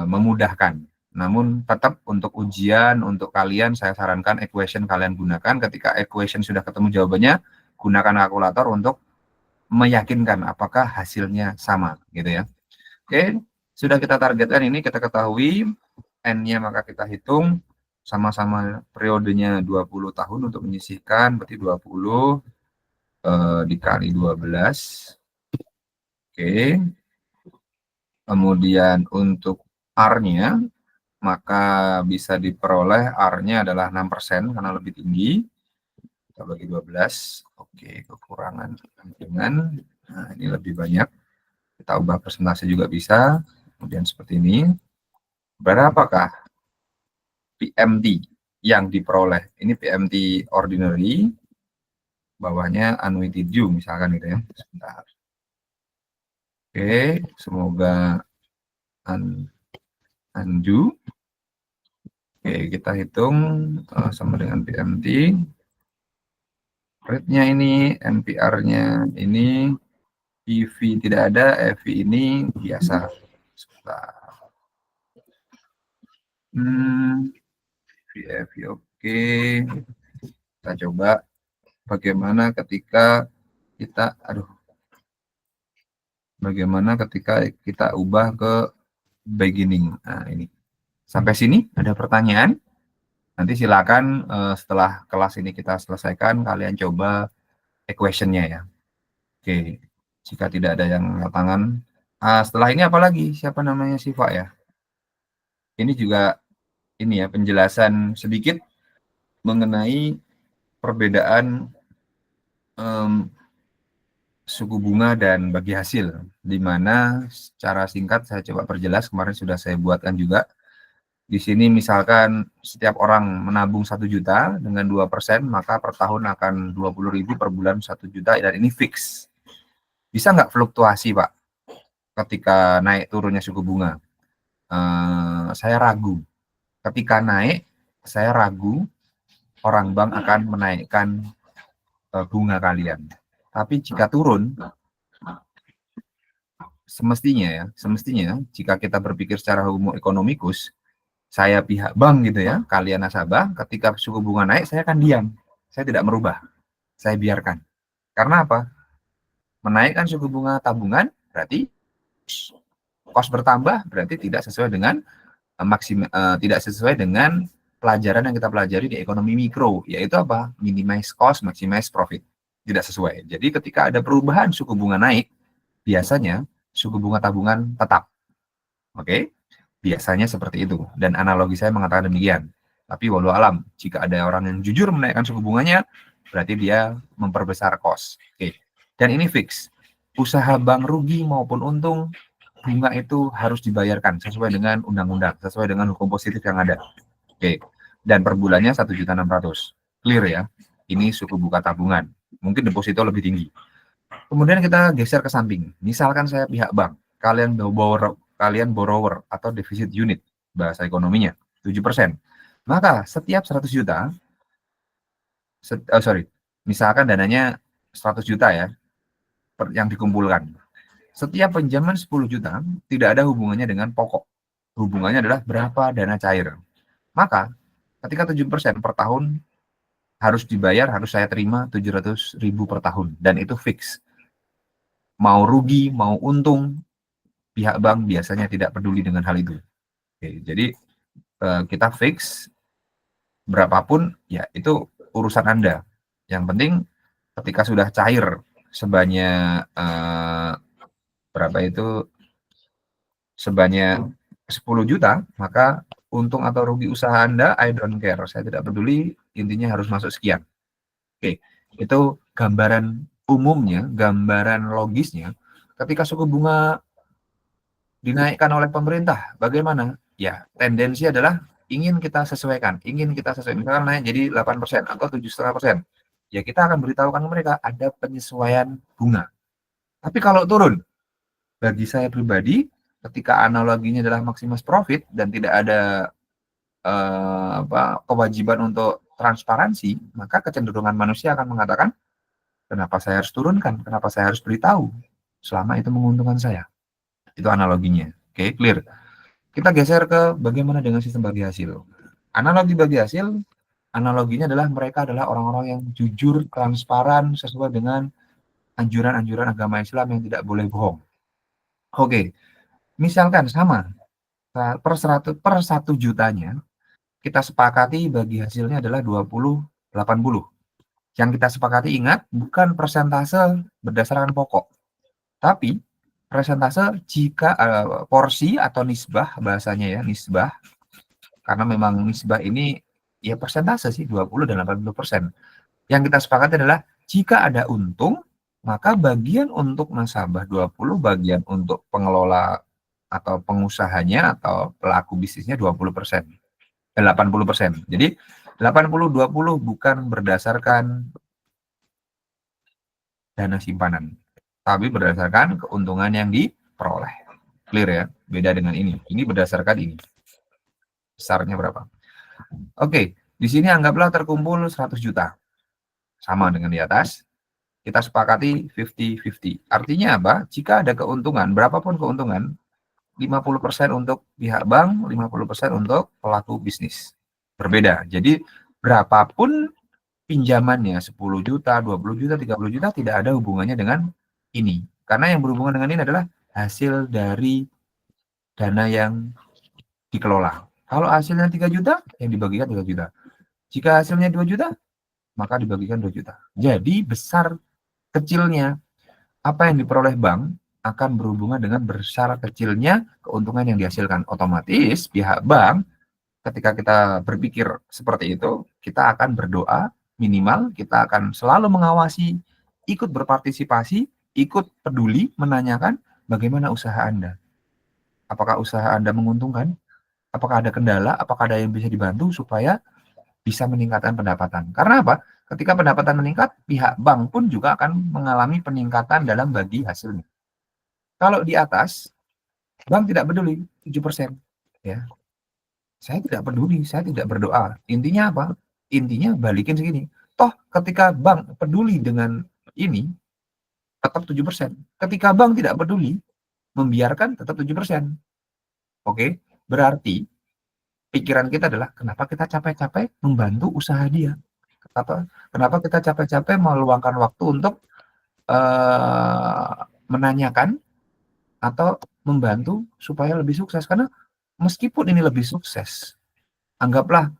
memudahkan. Namun tetap untuk ujian, untuk kalian saya sarankan equation kalian gunakan. Ketika equation sudah ketemu jawabannya, gunakan kalkulator untuk meyakinkan apakah hasilnya sama, gitu ya. Oke, sudah kita targetkan ini, kita ketahui N-nya, maka kita hitung sama-sama periodenya 20 tahun untuk menyisihkan, berarti 20 dikali 12. Oke. Kemudian untuk R-nya, maka bisa diperoleh R-nya adalah 6% karena lebih tinggi. Kita bagi 12. Oke, kekurangan dengan, nah ini lebih banyak. Kita ubah persentase juga bisa. Kemudian seperti ini. Berapakah PMT yang diperoleh? Ini PMT ordinary, bawahnya annuity due misalkan gitu ya. Sebentar. Oke, semoga undo. Oke, kita hitung sama dengan PMT. Rate-nya ini, NPR-nya ini, PV tidak ada, FV ini biasa. Sebentar. FV oke. Kita coba bagaimana ketika kita, bagaimana ketika kita ubah ke beginning. Nah, ini. Sampai sini ada pertanyaan? Nanti silakan setelah kelas ini kita selesaikan, kalian coba equation-nya ya. Oke, jika tidak ada yang angkat tangan. Setelah ini apa lagi? Siapa namanya? Siva ya? Ini juga ini ya, penjelasan sedikit mengenai perbedaan suku bunga dan bagi hasil, di mana secara singkat saya coba perjelas, kemarin sudah saya buatkan juga. Di sini misalkan setiap orang menabung 1 juta dengan 2%, maka per tahun akan 20.000, per bulan 1 juta, dan ini fix. Bisa nggak fluktuasi Pak ketika naik turunnya suku bunga? Saya ragu. Ketika naik, saya ragu orang bank akan menaikkan bunga kalian. Tapi jika turun, semestinya jika kita berpikir secara homo economicus, saya pihak bank gitu ya, kalian nasabah, ketika suku bunga naik, saya akan diam. Saya tidak merubah. Saya biarkan. Karena apa? Menaikkan suku bunga tabungan, berarti cost bertambah, berarti tidak sesuai dengan tidak sesuai dengan pelajaran yang kita pelajari di ekonomi mikro, yaitu apa? Minimize cost, maximize profit. Tidak sesuai. Jadi ketika ada perubahan suku bunga naik, biasanya suku bunga tabungan tetap. Oke? Biasanya seperti itu. Dan analogi saya mengatakan demikian. Tapi walau alam, jika ada orang yang jujur menaikkan suku bunganya, berarti dia memperbesar cost. Oke. Dan ini fix. Usaha bank rugi maupun untung, bunga itu harus dibayarkan sesuai dengan undang-undang, sesuai dengan hukum positif yang ada. Oke. Dan per bulannya 1.600.000. Clear ya? Ini suku bunga tabungan. Mungkin deposito lebih tinggi. Kemudian kita geser ke samping. Misalkan saya pihak bank, kalian borrower atau defisit unit, bahasa ekonominya, 7%. Maka setiap 100 juta, misalkan dananya 100 juta ya, yang dikumpulkan. Setiap pinjaman 10 juta, tidak ada hubungannya dengan pokok. Hubungannya adalah berapa dana cair. Maka, ketika 7% per tahun, harus dibayar, harus saya terima 700.000 per tahun. Dan itu fix. Mau rugi, mau untung, pihak bank biasanya tidak peduli dengan hal itu. Oke, jadi kita fix berapapun, ya itu urusan Anda. Yang penting ketika sudah cair sebanyak sebanyak 10 juta, maka untung atau rugi usaha Anda, I don't care. Saya tidak peduli, intinya harus masuk sekian. Oke, itu gambaran umumnya, gambaran logisnya. Ketika suku bunga dinaikkan oleh pemerintah, bagaimana? Ya, tendensi adalah ingin kita sesuaikan, misalkan naik jadi 8% atau 7,5%. Ya, kita akan beritahukan ke mereka ada penyesuaian bunga. Tapi kalau turun, bagi saya pribadi, ketika analoginya adalah maximize profit dan tidak ada kewajiban untuk transparansi, maka kecenderungan manusia akan mengatakan, kenapa saya harus turunkan? Kenapa saya harus beritahu? Selama itu menguntungkan saya. Itu analoginya. Oke, clear. Kita geser ke bagaimana dengan sistem bagi hasil. Analogi bagi hasil, analoginya adalah mereka adalah orang-orang yang jujur, transparan, sesuai dengan anjuran-anjuran agama Islam yang tidak boleh bohong. Oke, misalkan sama, per 1 jutanya, kita sepakati bagi hasilnya adalah 20-80. Yang kita sepakati, ingat, bukan persentase berdasarkan pokok. Tapi persentase jika porsi atau nisbah, bahasanya ya, nisbah. Karena memang nisbah ini ya persentase sih, 20 dan 80%. Yang kita sepakati adalah jika ada untung, maka bagian untuk nasabah 20, bagian untuk pengelola atau pengusahanya atau pelaku bisnisnya 20%. 80%. Jadi 80-20 bukan berdasarkan dana simpanan, tapi berdasarkan keuntungan yang diperoleh. Clear ya? Beda dengan ini. Ini berdasarkan ini. Besarnya berapa? Oke, di sini anggaplah terkumpul 100 juta. Sama dengan di atas. Kita sepakati 50-50. Artinya apa? Jika ada keuntungan, berapapun keuntungan, 50% untuk pihak bank, 50% untuk pelaku bisnis. Berbeda. Jadi berapapun pinjamannya, 10 juta, 20 juta, 30 juta, tidak ada hubungannya dengan ini. Karena yang berhubungan dengan ini adalah hasil dari dana yang dikelola. Kalau hasilnya 3 juta, yang dibagikan 3 juta. Jika hasilnya 2 juta, maka dibagikan 2 juta. Jadi besar kecilnya apa yang diperoleh bank akan berhubungan dengan besar kecilnya keuntungan yang dihasilkan. Otomatis pihak bank ketika kita berpikir seperti itu, kita akan berdoa, minimal kita akan selalu mengawasi, ikut berpartisipasi, ikut peduli, menanyakan bagaimana usaha Anda. Apakah usaha Anda menguntungkan? Apakah ada kendala? Apakah ada yang bisa dibantu supaya bisa meningkatkan pendapatan? Karena apa? Ketika pendapatan meningkat, pihak bank pun juga akan mengalami peningkatan dalam bagi hasilnya. Kalau di atas, bank tidak peduli, 7%. Ya. Saya tidak peduli, saya tidak berdoa. Intinya apa? Intinya balikin segini. Toh ketika bank peduli dengan ini, tetap 7%. Ketika bank tidak peduli, membiarkan tetap 7%. Oke, berarti pikiran kita adalah kenapa kita capek-capek membantu usaha dia? Kenapa kita capek-capek meluangkan waktu untuk menanyakan atau membantu supaya lebih sukses? Karena meskipun ini lebih sukses, anggaplah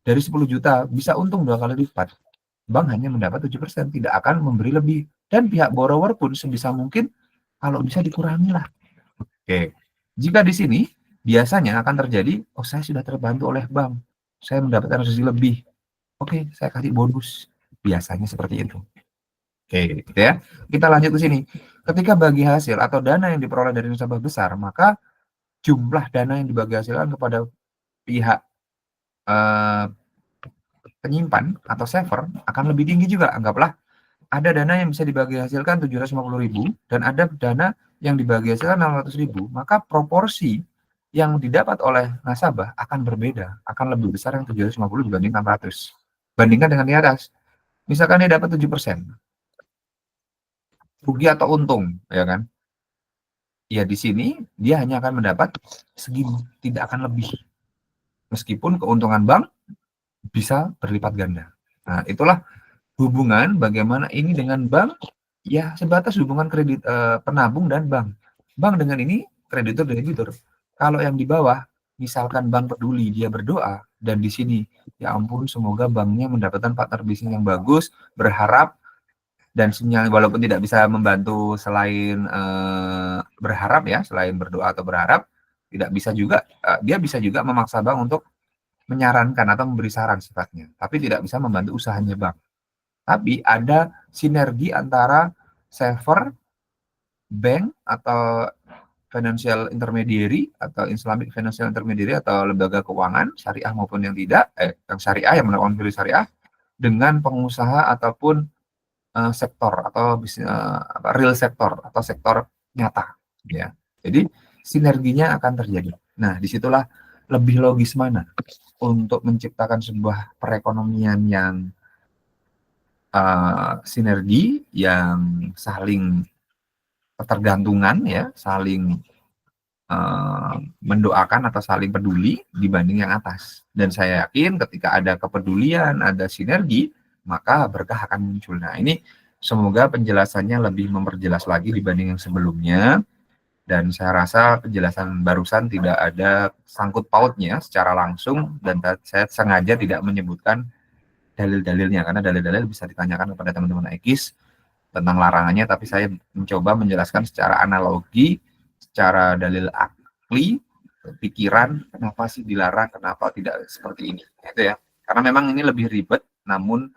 dari 10 juta bisa untung 2 kali lipat. Bank hanya mendapat 7%, tidak akan memberi lebih. Dan pihak borrower pun sebisa mungkin kalau bisa dikurangi lah. Oke. Jika di sini biasanya akan terjadi, oh saya sudah terbantu oleh bank, saya mendapatkan rezeki lebih. Oke, saya kasih bonus. Biasanya seperti itu. Oke, gitu ya. Kita lanjut ke sini. Ketika bagi hasil atau dana yang diperoleh dari nasabah besar, maka jumlah dana yang dibagi hasilkan kepada pihak penyimpan atau saver akan lebih tinggi juga. Anggaplah ada dana yang bisa dibagi hasilkan 750.000 dan ada dana yang dibagi hasilkan 600.000, maka proporsi yang didapat oleh nasabah akan berbeda, akan lebih besar yang 750 dibanding 600. Bandingkan dengan di atas. Misalkan dia dapat 7%. Rugi atau untung, ya kan? Ya di sini dia hanya akan mendapat segini, tidak akan lebih. Meskipun keuntungan bank bisa berlipat ganda. Nah, itulah hubungan bagaimana ini dengan bank, ya sebatas hubungan kredit penabung dan bank. Bank dengan ini kreditur dan debitur. Kalau yang di bawah, misalkan bank peduli, dia berdoa, dan di sini, ya ampun, semoga banknya mendapatkan partner bisnis yang bagus, berharap, dan sinyal walaupun tidak bisa membantu selain berharap ya, selain berdoa atau berharap, tidak bisa juga, dia bisa juga memaksa bank untuk menyarankan atau memberi saran sifatnya, tapi tidak bisa membantu usahanya bank. Tapi ada sinergi antara saver, bank atau financial intermediary atau Islamic financial intermediary atau lembaga keuangan syariah maupun yang tidak, yang syariah yang melakukan syariah dengan pengusaha ataupun sektor atau real sektor atau sektor nyata, ya. Jadi sinerginya akan terjadi. Nah, disitulah lebih logis mana untuk menciptakan sebuah perekonomian yang sinergi, yang saling ketergantungan, ya, saling mendoakan atau saling peduli dibanding yang atas. Dan saya yakin ketika ada kepedulian, ada sinergi, maka berkah akan muncul. Nah, ini semoga penjelasannya lebih memperjelas lagi dibanding yang sebelumnya. Dan saya rasa penjelasan barusan tidak ada sangkut pautnya secara langsung, dan saya sengaja tidak menyebutkan dalil-dalilnya, karena dalil-dalil bisa ditanyakan kepada teman-teman EKIS tentang larangannya, tapi saya mencoba menjelaskan secara analogi, secara dalil akli, pikiran, kenapa sih dilarang, kenapa tidak seperti ini, gitu ya. Karena memang ini lebih ribet, namun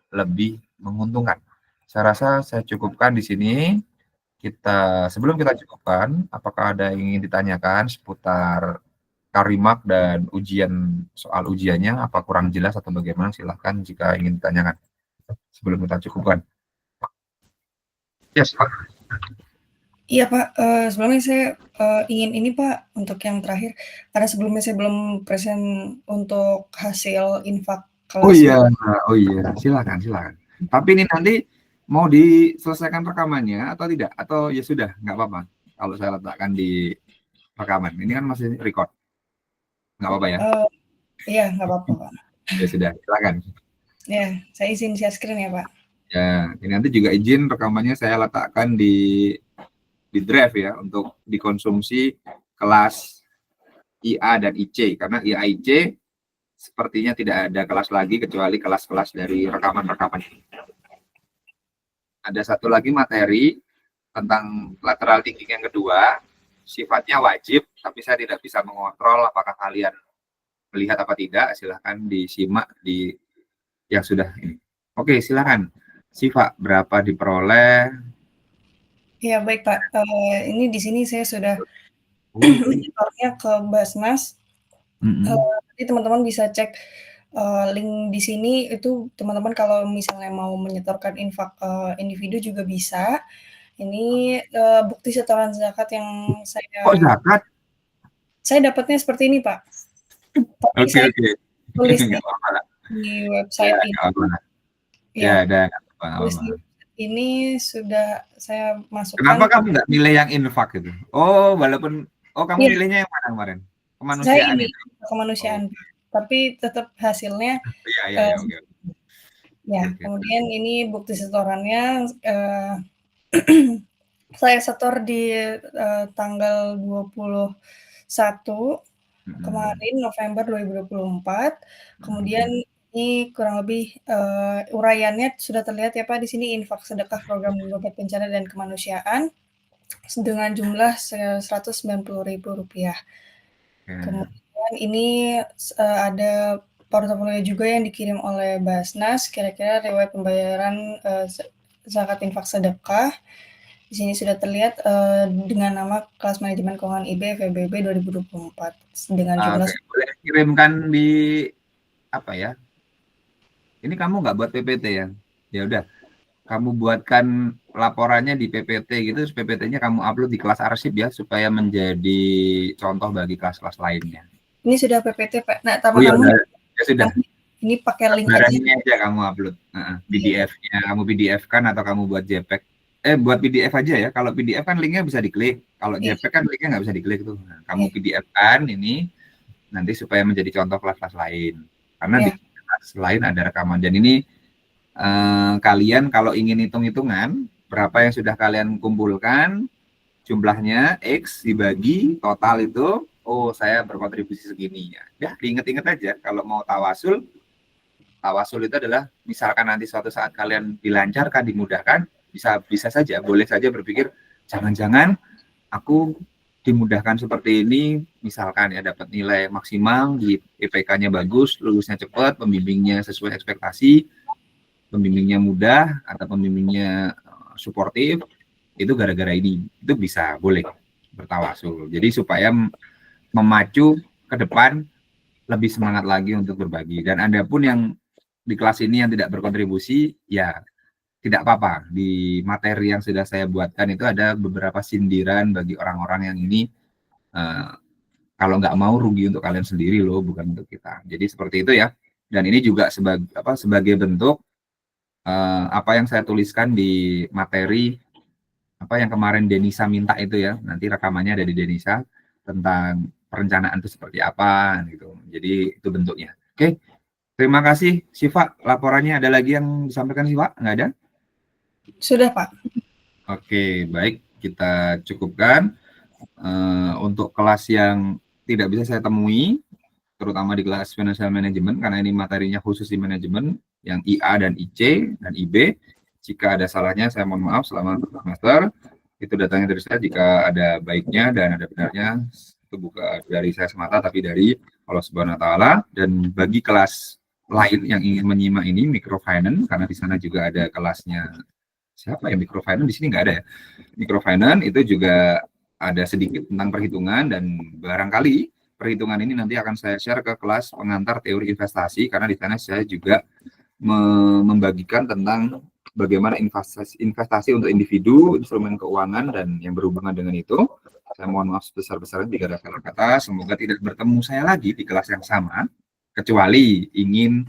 lebih menguntungkan. Saya rasa saya cukupkan di sini. Sebelum kita cukupkan, apakah ada yang ingin ditanyakan seputar karimak dan soal ujiannya, apa kurang jelas atau bagaimana? Silahkan jika ingin ditanyakan sebelum kita cukupkan. Yes, Pak. Iya Pak, sebelumnya saya ingin ini Pak, untuk yang terakhir, karena sebelumnya saya belum present untuk hasil infak kelas. Oh iya, silakan. Tapi ini nanti mau diselesaikan rekamannya atau tidak? Atau ya sudah, nggak apa-apa kalau saya letakkan di rekaman. Ini kan masih record. Nggak apa-apa ya? Iya, nggak apa-apa Pak. Ya sudah, silakan. Ya, saya izin share screen ya Pak. Ya, ini nanti juga izin rekamannya saya letakkan di drive ya, untuk dikonsumsi kelas IA dan IC, karena IA IC sepertinya tidak ada kelas lagi kecuali kelas-kelas dari rekaman-rekaman ini. Ada satu lagi materi tentang lateral thinking yang kedua, sifatnya wajib, tapi saya tidak bisa mengontrol apakah kalian melihat apa tidak. Silahkan disimak di yang sudah ini. Oke, silakan. Siva, berapa diperoleh? Ya baik Pak, ini di sini saya sudah menyetornya ke Basnas. Jadi teman-teman bisa cek link di sini, itu teman-teman kalau misalnya mau menyetorkan infak individu juga bisa. Ini bukti setoran zakat yang saya. Kok zakat? Saya dapatnya seperti ini Pak. Oke. Tulis di website ini. Ya, ada. Tulis di ini sudah saya masukkan. Kenapa kamu nggak milih yang infak gitu? Oh, kamu Iya. milihnya yang mana kemarin? Saya Kemanusiaan ini itu? kemanusiaan, tapi tetap hasilnya Iya, oke. ya. Oke. Kemudian ini bukti setorannya saya setor di tanggal 21 kemarin November 2024. Kemudian ini kurang lebih uraiannya sudah terlihat ya Pak di sini, infak sedekah program dompet bencana dan kemanusiaan dengan jumlah Rp190.000. Kemudian ini ada portofolio juga yang dikirim oleh Basnas, kira-kira riwayat pembayaran zakat infak sedekah. Di sini sudah terlihat dengan nama kelas manajemen keuangan IB FEBB 2024 dengan jumlah. Boleh kirimkan di apa ya? Ini kamu nggak buat PPT ya? Ya udah, kamu buatkan laporannya di PPT gitu, PPT-nya kamu upload di kelas arsip ya, supaya menjadi contoh bagi kelas-kelas lainnya. Ini sudah PPT Pak. Nah, teman-teman, ya sudah. Ini pakai link aja kamu upload, PDF-nya kamu PDF-kan atau kamu buat JPEG. Buat PDF aja ya. Kalau PDF kan linknya bisa diklik. Kalau JPEG kan linknya nggak bisa diklik tuh. Nah, kamu PDF-kan ini nanti supaya menjadi contoh kelas-kelas lain. Karena di kelas lain ada rekaman. Dan ini kalian kalau ingin hitung-hitungan berapa yang sudah kalian kumpulkan, jumlahnya X dibagi total itu, oh saya berkontribusi segini ya. Ya diinget-inget aja. Kalau mau tawasul itu adalah misalkan nanti suatu saat kalian dilancarkan, dimudahkan, bisa saja, boleh saja berpikir jangan-jangan aku dimudahkan seperti ini, misalkan ya dapat nilai maksimal, di IPK-nya bagus, lulusnya cepat, pembimbingnya sesuai ekspektasi, pembimbingnya mudah atau pembimbingnya suportif, itu gara-gara ini. Itu bisa, boleh bertawasul. Jadi supaya memacu ke depan lebih semangat lagi untuk berbagi. Dan Anda pun yang di kelas ini yang tidak berkontribusi, ya tidak apa-apa. Di materi yang sudah saya buatkan itu ada beberapa sindiran bagi orang-orang yang ini kalau nggak mau rugi untuk kalian sendiri loh, bukan untuk kita. Jadi seperti itu ya. Dan ini juga sebagai bentuk apa yang saya tuliskan di materi apa yang kemarin Denisa minta itu ya. Nanti rekamannya ada di Denisa tentang perencanaan itu seperti apa gitu. Jadi itu bentuknya. Oke. Terima kasih, Syifa. Laporannya ada lagi yang disampaikan, Syifa? Nggak ada? Sudah, Pak. Oke, baik. Kita cukupkan. Untuk kelas yang tidak bisa saya temui, terutama di kelas Financial Management, karena ini materinya khusus di manajemen, yang IA dan IC dan IB. Jika ada salahnya, saya mohon maaf selama semester. Itu datangnya dari saya. Jika ada baiknya dan ada benarnya, itu bukan dari saya semata, tapi dari Allah Subhanahu wa Ta'ala. Dan bagi kelas lain yang ingin menyimak ini microfinance, karena di sana juga ada kelasnya siapa ya, microfinance di sini nggak ada ya. Microfinance itu juga ada sedikit tentang perhitungan, dan barangkali perhitungan ini nanti akan saya share ke kelas pengantar teori investasi, karena di sana saya juga membagikan tentang bagaimana investasi untuk individu, instrumen keuangan, dan yang berhubungan dengan itu. Saya mohon maaf sebesar-besarnya jika ada salah kata. Semoga tidak bertemu saya lagi di kelas yang sama, kecuali ingin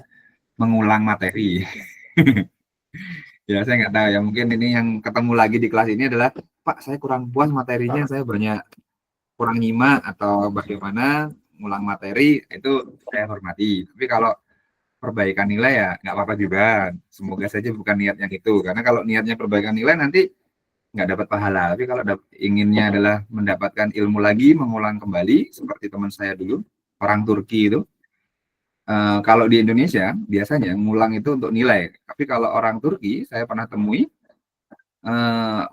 mengulang materi. Ya, saya nggak tahu ya, mungkin ini yang ketemu lagi di kelas ini adalah, Pak, saya kurang puas materinya, saya banyak kurang nyimak atau bagaimana ngulang materi, itu saya hormati. Tapi kalau perbaikan nilai ya nggak apa-apa juga. Semoga saja bukan niat yang itu, karena kalau niatnya perbaikan nilai nanti nggak dapat pahala. Tapi kalau inginnya adalah mendapatkan ilmu lagi, mengulang kembali, seperti teman saya dulu, orang Turki itu. Kalau di Indonesia biasanya ngulang itu untuk nilai, tapi kalau orang Turki saya pernah temui,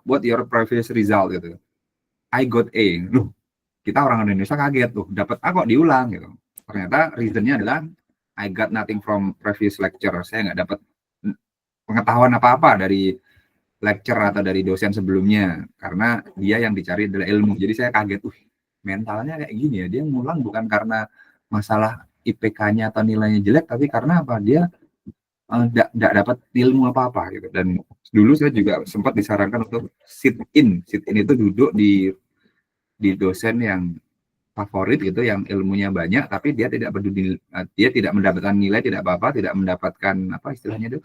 what your previous result gitu, I got A. Loh, kita orang Indonesia kaget tuh, dapat A kok diulang gitu. Ternyata reasonnya adalah I got nothing from previous lecture. Saya nggak dapat pengetahuan apa-apa dari lecture atau dari dosen sebelumnya, karena dia yang dicari adalah ilmu. Jadi saya kaget, mentalnya kayak gini ya, dia ngulang bukan karena masalah IPK-nya atau nilainya jelek, tapi karena apa, dia tidak dapat ilmu apa-apa gitu. Dan dulu saya juga sempat disarankan untuk sit in itu duduk di dosen yang favorit gitu, yang ilmunya banyak, tapi dia tidak peduli, dia tidak mendapatkan nilai, tidak apa-apa, tidak mendapatkan apa istilahnya itu,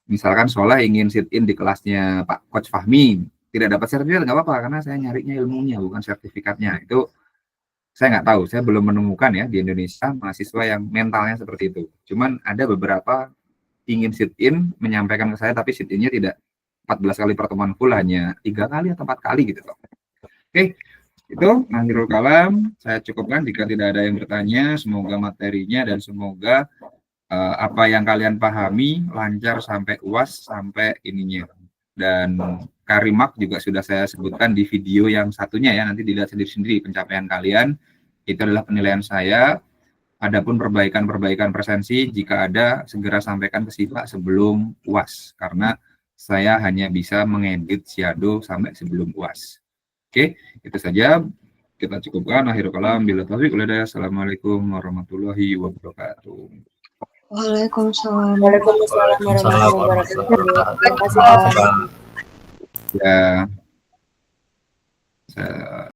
misalkan Soleh ingin sit in di kelasnya Pak Coach Fahmi, tidak dapat sertifikat nggak apa-apa karena saya nyarinya ilmunya bukan sertifikatnya. Itu saya nggak tahu, saya belum menemukan ya di Indonesia mahasiswa yang mentalnya seperti itu. Cuman ada beberapa ingin sit in menyampaikan ke saya tapi sit innya tidak 14 kali pertemuan full, hanya 3 kali atau 4 kali gitu loh. Oke, itu akhirul kalam saya cukupkan. Jika tidak ada yang bertanya, semoga materinya dan semoga apa yang kalian pahami lancar sampai UAS sampai ininya. Dan Karimak juga sudah saya sebutkan di video yang satunya ya, nanti dilihat sendiri-sendiri pencapaian kalian. Itu adalah penilaian saya. Adapun perbaikan presensi jika ada segera sampaikan ke Siva sebelum UAS karena saya hanya bisa mengedit shadow sampai sebelum UAS. Oke, itu saja kita cukupkan. Akhirul kalam bila taufiq wal hidayah. Assalamualaikum warahmatullahi wabarakatuh. Waalaikumsalam. Waalaikumsalam warahmatullahi wabarakatuh. Terima kasih, Pak. Ya.